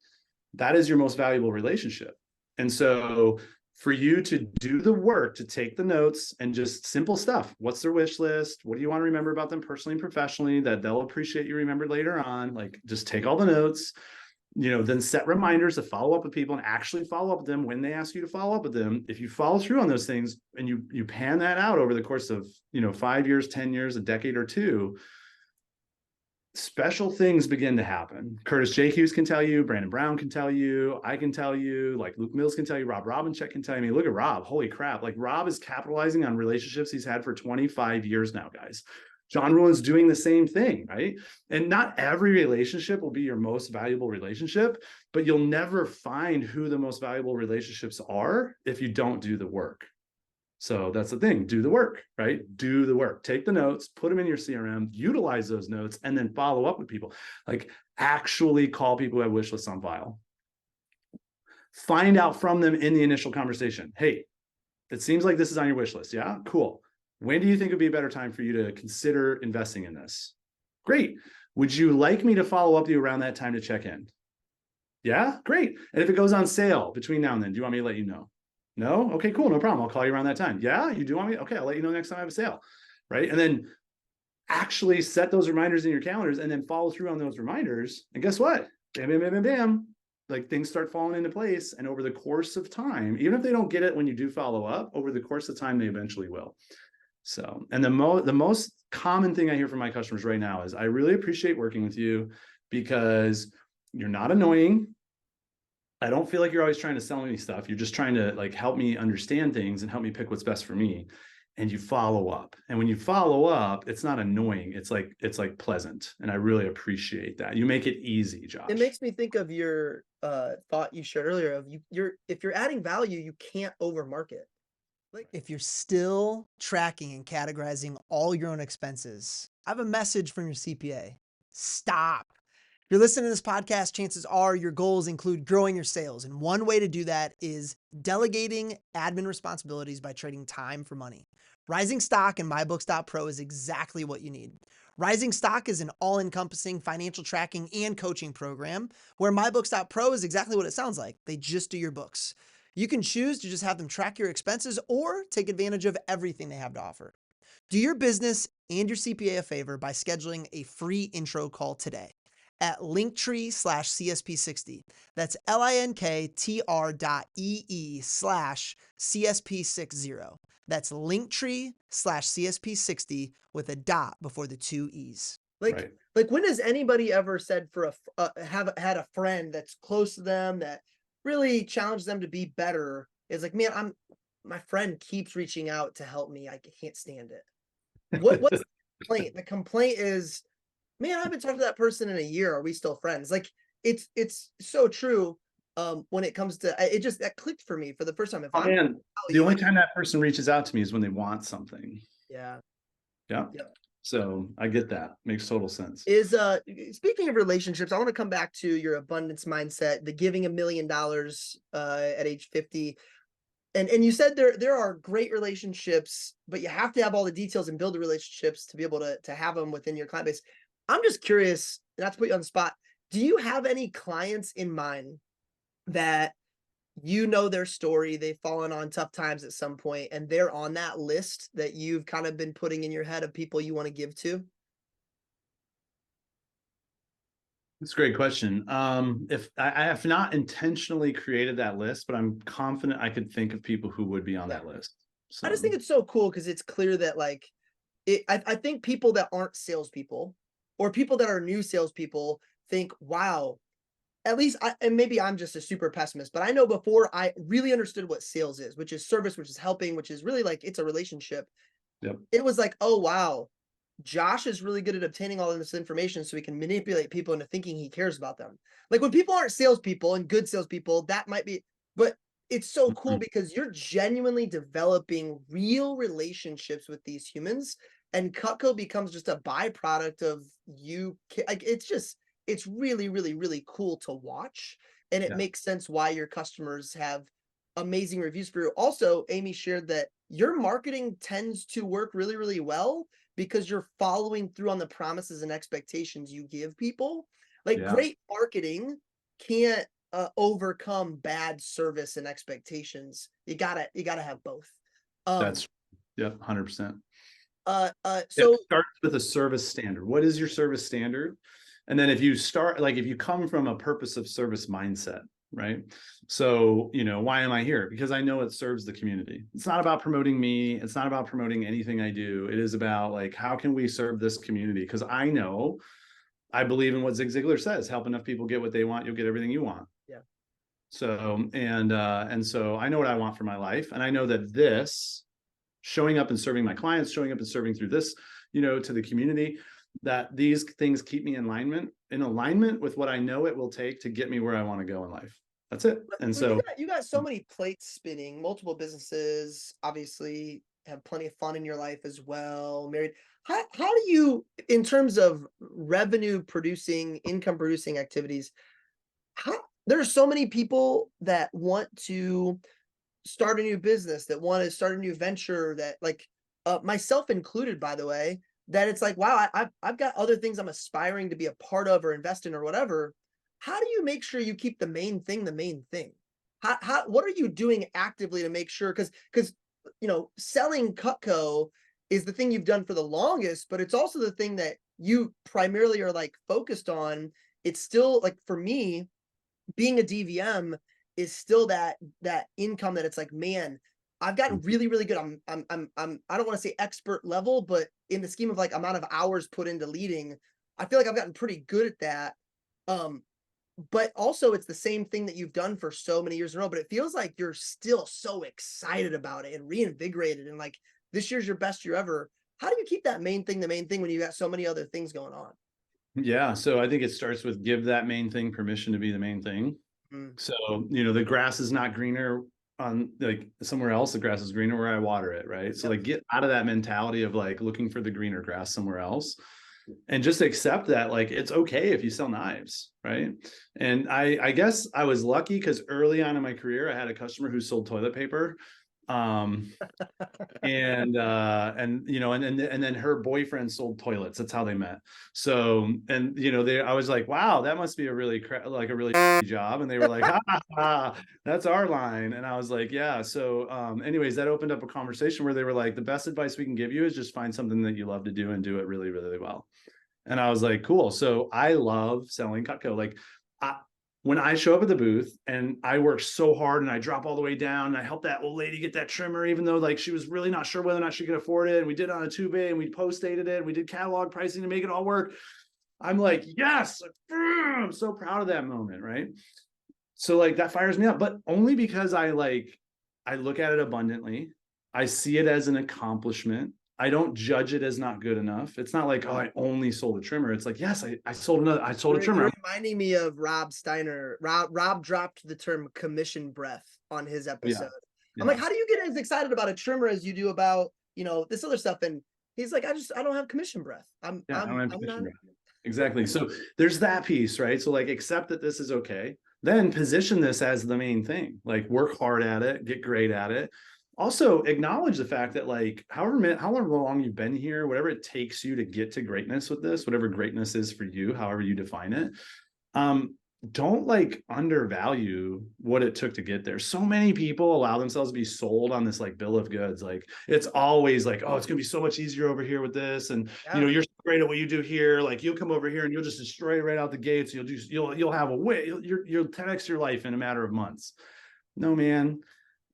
[SPEAKER 1] That is your most valuable relationship. And so for you to do the work, to take the notes and just simple stuff. What's their wish list? What do you want to remember about them personally and professionally that they'll appreciate you remembered later on? Like, just take all the notes, then set reminders to follow up with people and actually follow up with them when they ask you to follow up with them. If you follow through on those things and you pan that out over the course of, 5 years, 10 years, a decade or two, special things begin to happen. Curtis J. Hughes can tell you, Brandon Brown can tell you, I can tell you, like Luke Mills can tell you, Rob Robincheck can tell you. I mean, look at Rob. Holy crap. Like, Rob is capitalizing on relationships he's had for 25 years now, guys. John Rulin's doing the same thing, right? And not every relationship will be your most valuable relationship, but you'll never find who the most valuable relationships are if you don't do the work. So that's the thing. Do the work, right? Do the work. Take the notes, put them in your CRM, utilize those notes, and then follow up with people. Like, actually call people who have wish lists on file. Find out from them in the initial conversation. Hey, it seems like this is on your wish list. Yeah, cool. When do you think would be a better time for you to consider investing in this? Great. Would you like me to follow up with you around that time to check in? Yeah, great. And if it goes on sale between now and then, do you want me to let you know? No? Okay, cool. No problem. I'll call you around that time. Yeah, you do want me? Okay, I'll let you know next time I have a sale. Right. And then actually set those reminders in your calendars and then follow through on those reminders. And guess what? Bam, bam, bam, bam, bam. Like, things start falling into place. And over the course of time, even if they don't get it when you do follow up, over the course of time, they eventually will. So, and the most common thing I hear from my customers right now is, I really appreciate working with you because you're not annoying. I don't feel like you're always trying to sell me stuff. You're just trying to like help me understand things and help me pick what's best for me. And you follow up. And when you follow up, it's not annoying. It's like pleasant. And I really appreciate that. You make it easy, Josh.
[SPEAKER 2] It makes me think of your thought you shared earlier of if you're adding value, you can't overmarket.
[SPEAKER 3] Like, if you're still tracking and categorizing all your own expenses, I have a message from your CPA. Stop. If you're listening to this podcast, chances are your goals include growing your sales. And one way to do that is delegating admin responsibilities by trading time for money. Rising Stock and MyBooks.pro is exactly what you need. Rising Stock is an all-encompassing financial tracking and coaching program, where MyBooks.pro is exactly what it sounds like. They just do your books. You can choose to just have them track your expenses or take advantage of everything they have to offer. Do your business and your CPA a favor by scheduling a free intro call today at linktree/CSP60. That's linktr.ee/CSP60. That's linktree/CSP60 with a dot before the 2 E's.
[SPEAKER 2] Like when has anybody ever said have had a friend that's close to them that really challenged them to be better? It's like, man, my friend keeps reaching out to help me. I can't stand it. What's the complaint? The complaint is, man, I haven't talked to that person in a year. Are we still friends? Like it's so true. When it comes to it, just that clicked for me for the first time. If
[SPEAKER 1] Oh
[SPEAKER 2] I'm
[SPEAKER 1] man, the only time that person reaches out to me is when they want something.
[SPEAKER 2] yeah.
[SPEAKER 1] Yeah.
[SPEAKER 2] Yep.
[SPEAKER 1] So I get that. Makes total sense.
[SPEAKER 2] Is speaking of relationships, I want to come back to your abundance mindset, the giving $1 million at age 50. And you said there are great relationships, but you have to have all the details and build the relationships to be able to have them within your client base. I'm just curious, not to put you on the spot, do you have any clients in mind that you know their story, they've fallen on tough times at some point, and they're on that list that you've kind of been putting in your head of people you want to give to?
[SPEAKER 1] That's a great question. If I have not intentionally created that list, but I'm confident I could think of people who would be on
[SPEAKER 2] Yeah.
[SPEAKER 1] that list.
[SPEAKER 2] I just
[SPEAKER 1] So
[SPEAKER 2] think it's so cool because it's clear that like I think people that aren't salespeople or people that are new salespeople think, wow, at least and maybe I'm just a super pessimist, but I know before I really understood what sales is, which is service, which is helping, which is really like it's a relationship.
[SPEAKER 1] yep.
[SPEAKER 2] It was like, oh wow, Josh is really good at obtaining all of this information so he can manipulate people into thinking he cares about them. Like when people aren't salespeople and good salespeople, that might be, but it's so cool
[SPEAKER 1] Mhm.
[SPEAKER 2] because you're genuinely developing real relationships with these humans. And Cutco becomes just a byproduct of you. Like it's just, it's really, really, really cool to watch. And it
[SPEAKER 1] Yeah.
[SPEAKER 2] makes sense why your customers have amazing reviews for you. Also, Amy shared that your marketing tends to work really, really well because you're following through on the promises and expectations you give people. Like
[SPEAKER 1] Yeah.
[SPEAKER 2] great marketing can't overcome bad service and expectations. You gotta have both. Um,
[SPEAKER 1] That's, yep, 100%. It
[SPEAKER 2] so
[SPEAKER 1] starts with a service standard. What is your service standard? And then if you start, like if you come from a purpose of service mindset, right? So, why am I here? Because I know it serves the community. It's not about promoting me. It's not about promoting anything I do. It is about like, how can we serve this community? Because I believe in what Zig Ziglar says, help enough people get what they want, you'll get everything you want.
[SPEAKER 2] yeah,
[SPEAKER 1] So, and so I know what I want for my life. And I know that this showing up and serving my clients, showing up and serving through this, to the community, that these things keep me in alignment with what I know it will take to get me where I want to go in life. That's it. And
[SPEAKER 2] but you
[SPEAKER 1] so,
[SPEAKER 2] got so many plates spinning, multiple businesses, obviously have plenty of fun in your life as well. Married. How do you, in terms of revenue producing, income producing activities, how there are so many people that want to start a new business, that want to start a new venture, that like myself included, by the way, that it's like, wow, I've got other things I'm aspiring to be a part of or invest in or whatever. How do you make sure you keep the main thing the main thing? What are you doing actively to make sure? Because selling Cutco is the thing you've done for the longest, but it's also the thing that you primarily are like focused on. It's still like for me, being a DVM is still that income that it's like, man, I've gotten really, really good. I don't want to say expert level, but in the scheme of like amount of hours put into leading, I feel like I've gotten pretty good at that. Um, but also it's the same thing that you've done for so many years in a row, but it feels like you're still so excited about it and reinvigorated and like this year's your best year ever. How do you keep that main thing the main thing when you got so many other things going on?
[SPEAKER 1] yeah. So I think it starts with give that main thing permission to be the main thing.
[SPEAKER 2] Mm,
[SPEAKER 1] So, the grass is not greener on like somewhere else. The grass is greener where I water it. Right. So
[SPEAKER 2] yep.
[SPEAKER 1] like get out of that mentality of like looking for the greener grass somewhere else and just accept that like it's okay if you sell knives. Right. And I guess I was lucky because early on in my career, I had a customer who sold toilet paper. Um, and then her boyfriend sold toilets. That's how they met. So I was like, wow, that must be a really job. And they were like, that's our line. And I was like, yeah. So anyways, that opened up a conversation where they were like, the best advice we can give you is just find something that you love to do and do it really, really well. And I was like, cool. So I love selling Cutco. Like when I show up at the booth and I work so hard and I drop all the way down and I help that old lady get that trimmer, even though like she was really not sure whether or not she could afford it. And we did it on a 2-bay and we post-dated it. And we did catalog pricing to make it all work. I'm like, yes, I'm so proud of that moment. Right. So like that fires me up, but only because I I look at it abundantly. I see it as an accomplishment. I don't judge it as not good enough. It's not like, oh, I only sold a trimmer. It's like, yes, I sold a trimmer.
[SPEAKER 2] You're reminding me of Rob Steiner. Rob dropped the term commission breath on his episode.
[SPEAKER 1] Yeah.
[SPEAKER 2] I'm like, how do you get as excited about a trimmer as you do about, this other stuff? And he's like, I don't have commission breath.
[SPEAKER 1] I don't have commission breath. Exactly. So there's that piece, right? So like, accept that this is okay. Then position this as the main thing. Like, work hard at it, get great at it. Also acknowledge the fact that, like, however long you've been here, whatever it takes you to get to greatness with this, whatever greatness is for you, however you define it, don't like undervalue what it took to get there. So many people allow themselves to be sold on this like bill of goods. Like, it's always like, oh, it's gonna be so much easier over here with this, and you're so great at what you do here. Like, you'll come over here and you'll just destroy it right out the gates. You'll have a way. You'll 10x your life in a matter of months. No, man.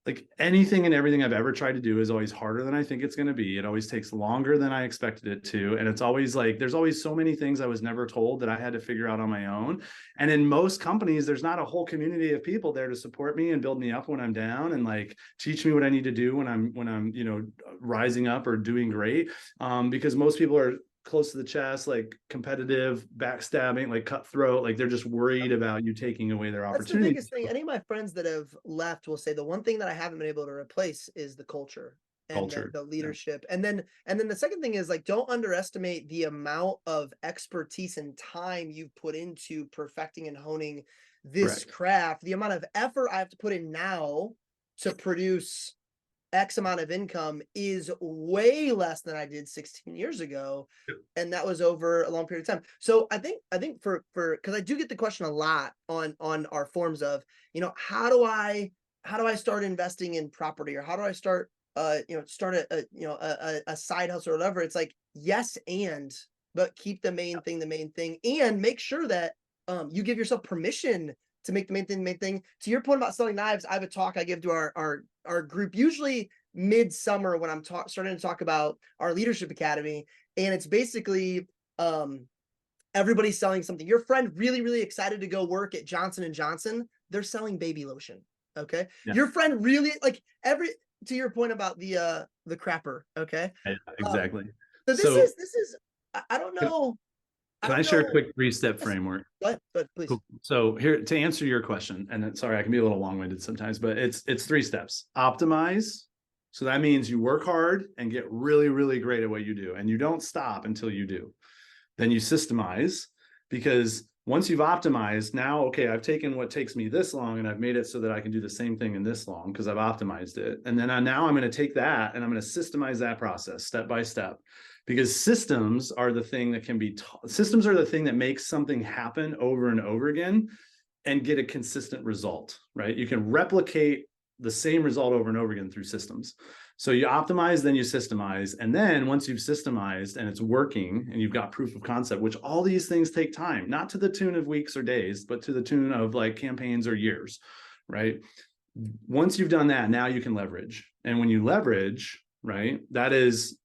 [SPEAKER 1] Like, anything and everything I've ever tried to do is always harder than I think it's going to be. It always takes longer than I expected it to. And it's always like, there's always so many things I was never told that I had to figure out on my own. And in most companies, there's not a whole community of people there to support me and build me up when I'm down, and like teach me what I need to do when I'm, rising up or doing great. Because most people are close to the chest, like competitive, backstabbing, like cutthroat, like they're just worried about you taking away their opportunity.
[SPEAKER 2] That's the biggest thing. Any of my friends that have left will say the one thing that I haven't been able to replace is the culture and the leadership. Yeah. And then the second thing is, like, don't underestimate the amount of expertise and time you've put into perfecting and honing this craft. The amount of effort I have to put in now to produce X amount of income is way less than I did 16 years ago. Yep. And that was over a long period of time. So I think for because I do get the question a lot on our forums of, how do I start investing in property, or how do I start start a side hustle or whatever. It's like, yes, but keep the main thing, and make sure that you give yourself permission to make the main thing. To your point about selling knives, I have a talk I give to our group, usually midsummer, when I'm starting to talk about our leadership academy. And it's basically everybody's selling something. Your friend really, really excited to go work at Johnson & Johnson. They're selling baby lotion. Okay. Yeah. Your friend really, like, to your point about the crapper. Okay.
[SPEAKER 1] Yeah, exactly.
[SPEAKER 2] So this is, I don't know.
[SPEAKER 1] Can I share a quick 3-step framework?
[SPEAKER 2] Go ahead, please.
[SPEAKER 1] Cool. So here, to answer your question, and sorry, I can be a little long-winded sometimes, but it's 3 steps. Optimize. So that means you work hard and get really, really great at what you do, and you don't stop until you do. Then you systemize, because once you've optimized, now, okay, I've taken what takes me this long and I've made it so that I can do the same thing in this long because I've optimized it. And then now I'm going to take that and I'm going to systemize that process step by step. Because systems are the thing that systems are the thing that makes something happen over and over again and get a consistent result, right? You can replicate the same result over and over again through systems. So you optimize, then you systemize. And then once you've systemized and it's working and you've got proof of concept, which all these things take time, not to the tune of weeks or days, but to the tune of like campaigns or years, right? Once you've done that, now you can leverage. And when you leverage, right, that is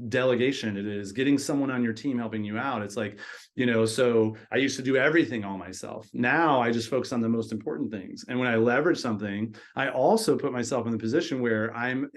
[SPEAKER 1] delegation. It is getting someone on your team helping you out. It's like, so I used to do everything all myself. Now I just focus on the most important things. And when I leverage something, I also put myself in the position where I'm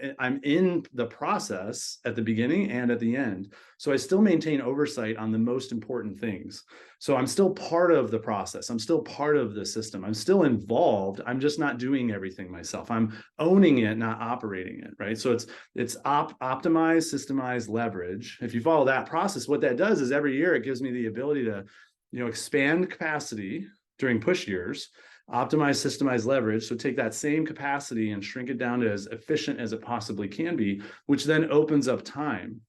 [SPEAKER 1] in the process at the beginning and at the end. So I still maintain oversight on the most important things. So I'm still part of the process. I'm still part of the system. I'm still involved. I'm just not doing everything myself. I'm owning it, not operating it, right? So it's optimize, systemize, leverage. If you follow that process, what that does is every year it gives me the ability to, expand capacity during push years, optimize, systemize, leverage. So take that same capacity and shrink it down to as efficient as it possibly can be, which then opens up time.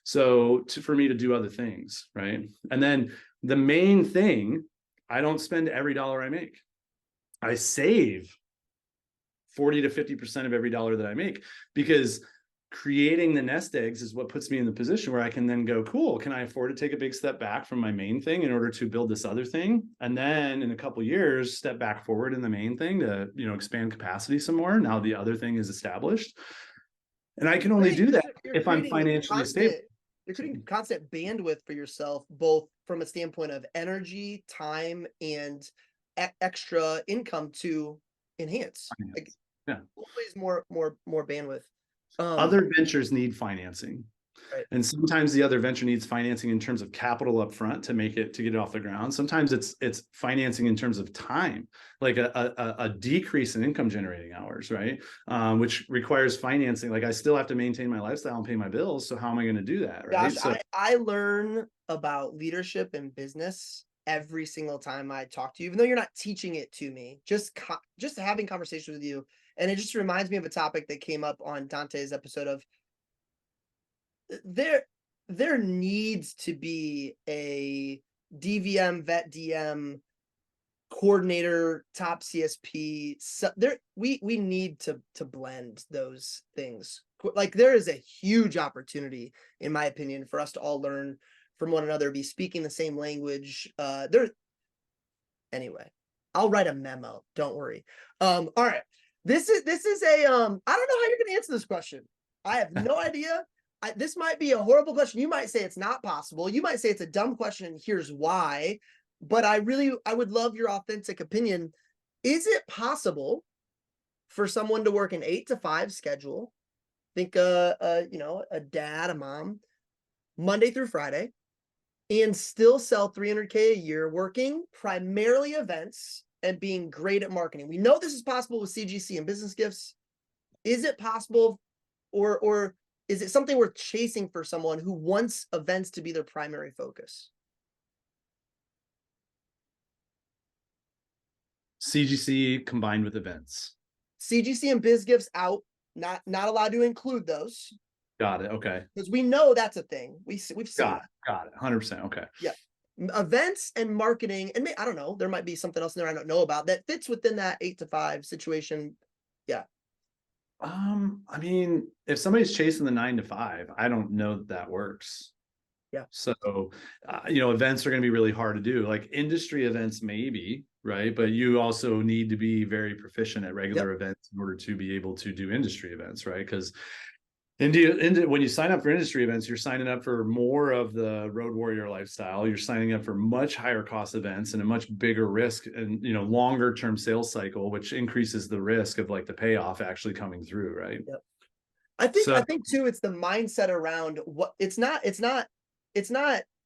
[SPEAKER 1] So for me to do other things, right? And then the main thing, I don't spend every dollar I make. I save 40 to 50% of every dollar that I make, because creating the nest eggs is what puts me in the position where I can then go, cool, can I afford to take a big step back from my main thing in order to build this other thing? And then in a couple of years, step back forward in the main thing to, expand capacity some more. Now the other thing is established. And I can only do that if I'm financially stable.
[SPEAKER 2] You're creating constant bandwidth for yourself, both from a standpoint of energy, time, and extra income to enhance.
[SPEAKER 1] Yeah.
[SPEAKER 2] Always more bandwidth.
[SPEAKER 1] Other ventures need financing.
[SPEAKER 2] Right.
[SPEAKER 1] And sometimes the other venture needs financing in terms of capital up front to get it off the ground. Sometimes it's financing in terms of time, like a decrease in income generating hours, right? Which requires financing. Like I still have to maintain my lifestyle and pay my bills. So how am I going to do that? Right.
[SPEAKER 2] Josh, I learn about leadership and business every single time I talk to you, even though you're not teaching it to me, just having conversations with you. And it just reminds me of a topic that came up on Dante's episode of there needs to be a DVM, vet DM, coordinator, top CSP. So we need to blend those things. Like there is a huge opportunity, in my opinion, for us to all learn from one another, be speaking the same language. Anyway, I'll write a memo. Don't worry. All right. This is a I don't know how you're gonna answer this question. I have no idea. This might be a horrible question. You might say it's not possible. You might say it's a dumb question, and here's why. But I would love your authentic opinion. Is it possible for someone to work an 8 to 5 schedule? Think a dad, a mom, Monday through Friday, and still sell $300K a year, working primarily events and being great at marketing. We know this is possible with CGC and business gifts. Is it possible, or is it something worth chasing for someone who wants events to be their primary focus?
[SPEAKER 1] CGC combined with events.
[SPEAKER 2] CGC and biz gifts out, not allowed to include those.
[SPEAKER 1] Got it. Okay.
[SPEAKER 2] Because we know that's a thing. We've seen
[SPEAKER 1] Got it. 100%. Okay.
[SPEAKER 2] Yeah. Events and marketing, and I don't know, there might be something else in there I don't know about that fits within that 8 to 5 situation. Yeah.
[SPEAKER 1] I mean, if somebody's chasing the 9 to 5, I don't know that works.
[SPEAKER 2] Yeah.
[SPEAKER 1] So, events are going to be really hard to do. Like industry events, maybe, right? But you also need to be very proficient at regular events in order to be able to do industry events, right? Because when you sign up for industry events, you're signing up for more of the road warrior lifestyle. You're signing up for much higher cost events and a much bigger risk and, longer term sales cycle, which increases the risk of like the payoff actually coming through. Right.
[SPEAKER 2] Yep. I think too, it's the mindset around what it's not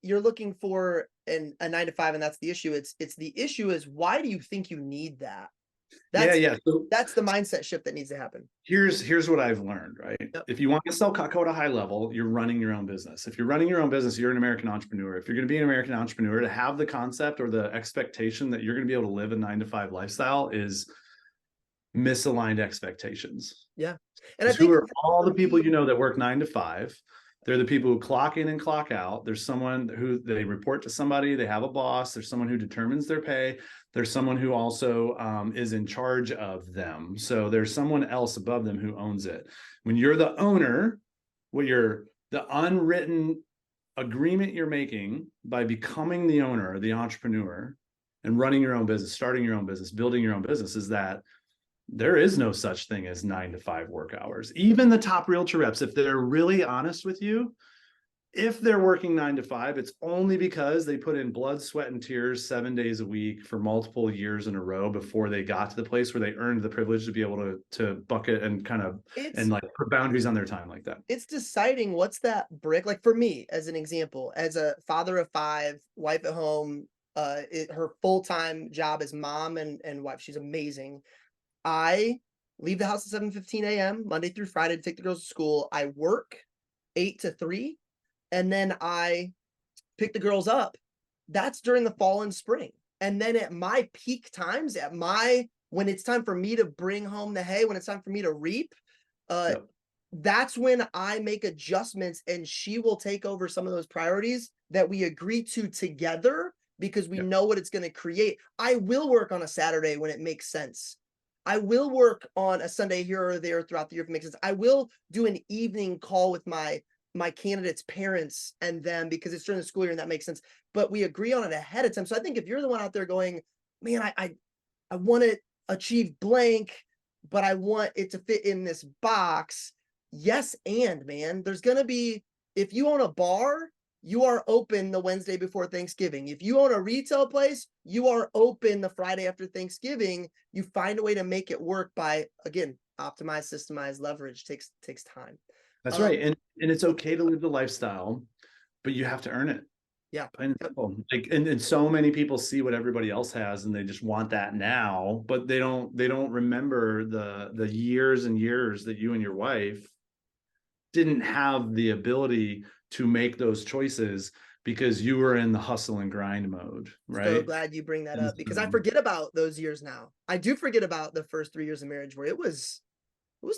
[SPEAKER 2] you're looking for a 9 to 5 and that's the issue. It's the issue is, why do you think you need that? So that's the mindset shift that needs to happen.
[SPEAKER 1] Here's what I've learned, right?
[SPEAKER 2] Yep.
[SPEAKER 1] If you want to sell Cutco at a high level, you're running your own business. If you're running your own business, you're an American entrepreneur. If you're going to be an American entrepreneur, to have the concept or the expectation that you're going to be able to live a 9 to 5 lifestyle is misaligned expectations.
[SPEAKER 2] Yeah. And I think
[SPEAKER 1] who are all the people that work 9 to 5. They're the people who clock in and clock out. There's someone who they report to somebody. They have a boss. There's someone who determines their pay. There's someone who also is in charge of them. So there's someone else above them who owns it. When you're the owner, the unwritten agreement you're making by becoming the owner, the entrepreneur, and running your own business, starting your own business, building your own business, is that there is no such thing as 9 to 5 work hours. Even the top realtor reps, if they're really honest with you, if they're working 9 to 5, it's only because they put in blood, sweat, and tears 7 days a week for multiple years in a row before they got to the place where they earned the privilege to be able to bucket and put boundaries on their time like that.
[SPEAKER 2] It's deciding what's that brick. Like for me, as an example, as a father of 5, wife at home, her full-time job is mom and wife. She's amazing. I leave the house at 7:15 a.m. Monday through Friday to take the girls to school. I work 8 to 3, and then I pick the girls up. That's during the fall and spring. And then at my peak times, when it's time for me to bring home the hay, when it's time for me to reap, that's when I make adjustments, and she will take over some of those priorities that we agree to together because we know what it's going to create. I will work on a Saturday when it makes sense. I will work on a Sunday here or there throughout the year if it makes sense. I will do an evening call with my candidates' parents and them because it's during the school year and that makes sense. But we agree on it ahead of time. So I think if you're the one out there going, man, I want to achieve blank, but I want it to fit in this box. Yes, and man, there's going to be, if you own a bar, you are open the Wednesday before Thanksgiving. If you own a retail place, you are open the Friday after Thanksgiving. You find a way to make it work by, again, optimize, systemize, leverage takes time.
[SPEAKER 1] That's right. And it's okay to live the lifestyle, but you have to earn it.
[SPEAKER 2] Yeah.
[SPEAKER 1] Plain and simple. Like, and so many people see what everybody else has and they just want that now, but they don't remember the years and years that you and your wife didn't have the ability to make those choices because you were in the hustle and grind mode, right?
[SPEAKER 2] So glad you bring that up, because I forget about those years now. I do forget about the first 3 years of marriage where it was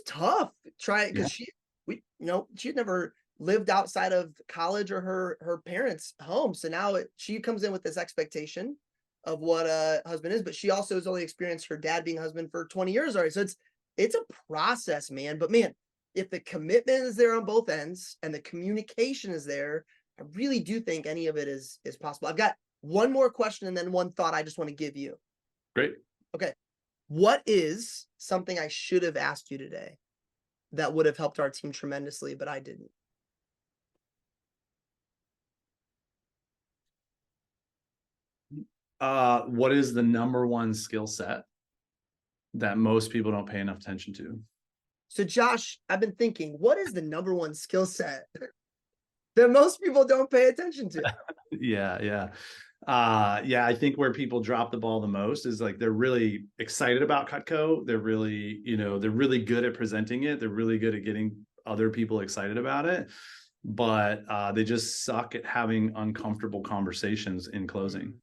[SPEAKER 2] tough. Because she had never lived outside of college or her parents' home. So now she comes in with this expectation of what a husband is, but she also has only experienced her dad being a husband for 20 years already. So it's a process, man. But man, if the commitment is there on both ends and the communication is there, I really do think any of it is possible. I've got one more question and then one thought I just want to give you.
[SPEAKER 1] Great.
[SPEAKER 2] Okay. What is something I should have asked you today that would have helped our team tremendously, but I didn't?
[SPEAKER 1] What is the number one skill set that most people don't pay enough attention to?
[SPEAKER 2] So Josh, I've been thinking, what is the number one skill set that most people don't pay attention to?
[SPEAKER 1] Yeah. I think where people drop the ball the most is like they're really excited about Cutco. They're really, they're really good at presenting it. They're really good at getting other people excited about it, but they just suck at having uncomfortable conversations in closing.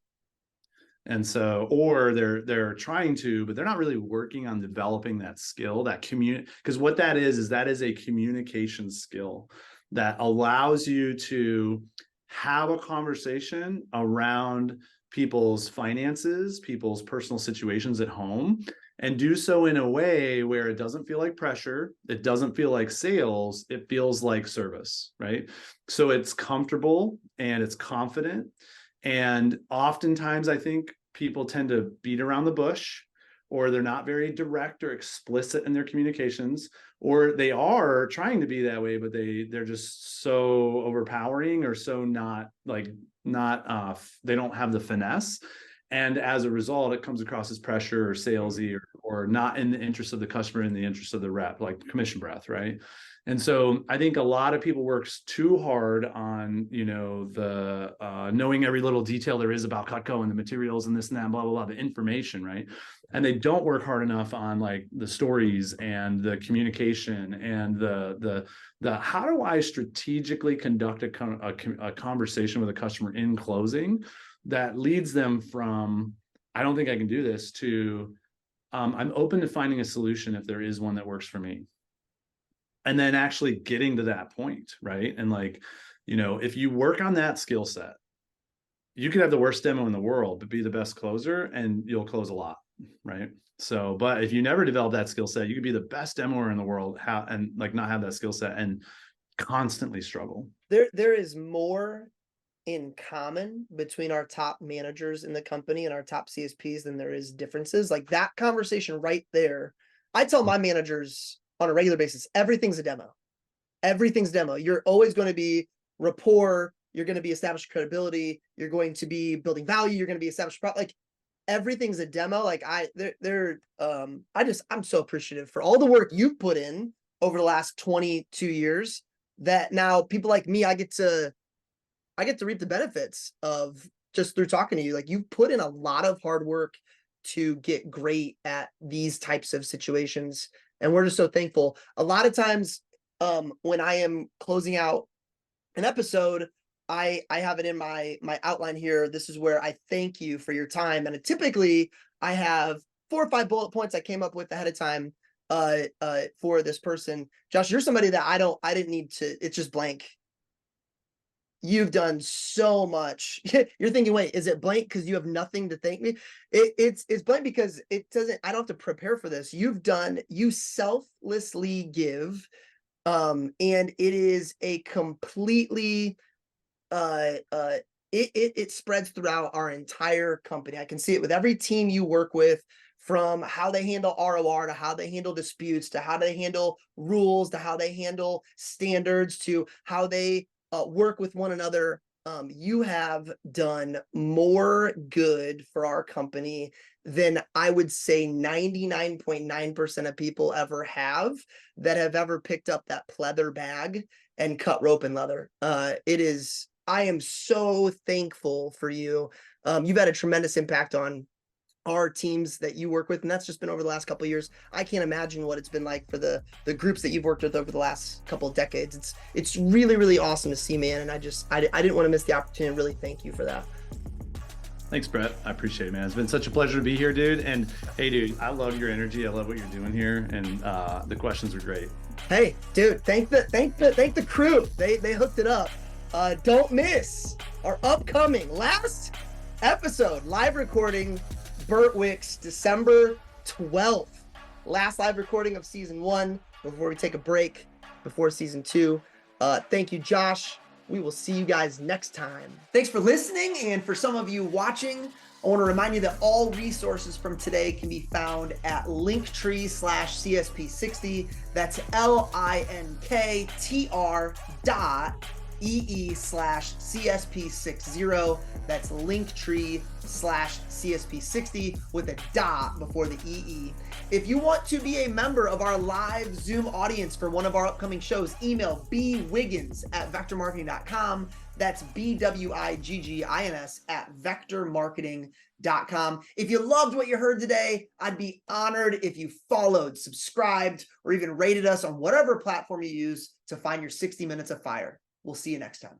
[SPEAKER 1] And so, or they're trying to, but they're not really working on developing that skill, that because what that is that is a communication skill that allows you to have a conversation around people's finances, people's personal situations at home, and do so in a way where it doesn't feel like pressure. It doesn't feel like sales. It feels like service, right? So it's comfortable and it's confident. And oftentimes I think people tend to beat around the bush, or they're not very direct or explicit in their communications, or they are trying to be that way, but they're just so overpowering or so they don't have the finesse. And as a result, it comes across as pressure or salesy or not in the interest of the customer, in the interest of the rep, like commission breath, right? And so I think a lot of people works too hard on, the knowing every little detail there is about Cutco and the materials and this and that, blah, blah, blah, the information, right? And they don't work hard enough on like the stories and the communication and the how do I strategically conduct a conversation with a customer in closing that leads them from, I don't think I can do this, to I'm open to finding a solution if there is one that works for me. And then actually getting to that point, right? And like, if you work on that skill set, you could have the worst demo in the world, but be the best closer and you'll close a lot, right? So, but if you never develop that skill set, you could be the best demoer in the world and like not have that skill set and constantly struggle.
[SPEAKER 2] There is more in common between our top managers in the company and our top CSPs than there is differences. Like that conversation right there. I tell my managers on a regular basis, everything's a demo. Everything's demo. You're always going to be rapport. You're going to be establishing credibility. You're going to be building value. You're going to be establishing like everything's a demo. Like I'm so appreciative for all the work you've put in over the last 22 years that now people like me, I get to reap the benefits of just through talking to you. Like you've put in a lot of hard work to get great at these types of situations. And we're just so thankful. A lot of times when I am closing out an episode, I have it in my outline here. This is where I thank you for your time. And typically I have 4 or 5 bullet points I came up with ahead of time for this person. Josh, you're somebody that I didn't need to, it's just blank. You've done so much. You're thinking, wait, is it blank because you have nothing to thank me? It's blank because I don't have to prepare for this. You selflessly give. And it is a completely, it spreads throughout our entire company. I can see it with every team you work with, from how they handle ROR to how they handle disputes, to how they handle rules, to how they handle standards, to how they work with one another. You have done more good for our company than I would say 99.9% of people ever have that have ever picked up that pleather bag and cut rope and leather. I am so thankful for you. You've had a tremendous impact on our teams that you work with, and that's just been over the last couple of years. I can't imagine what it's been like for the groups that you've worked with over the last couple of decades. It's really, really awesome to see, man. And I didn't want to miss the opportunity to really thank you for that.
[SPEAKER 1] Thanks, Brett. I appreciate it, man. It's been such a pleasure to be here, dude. And hey, dude, I love your energy. I love what you're doing here, and the questions were great.
[SPEAKER 2] Hey, dude, thank the crew. They hooked it up. Don't miss our upcoming last episode, live recording. Burt Wicks, December 12th. Last live recording of season 1 before we take a break before season 2. Thank you, Josh. We will see you guys next time. Thanks for listening. And for some of you watching, I want to remind you that all resources from today can be found at linktree/CSP60. That's linktr.ee/CSP60. That's linktree/CSP60 with a dot before the EE. If you want to be a member of our live Zoom audience for one of our upcoming shows, email bwiggins@vectormarketing.com. That's BWIGGINS@vectormarketing.com. If you loved what you heard today, I'd be honored if you followed, subscribed, or even rated us on whatever platform you use to find your 60 minutes of fire. We'll see you next time.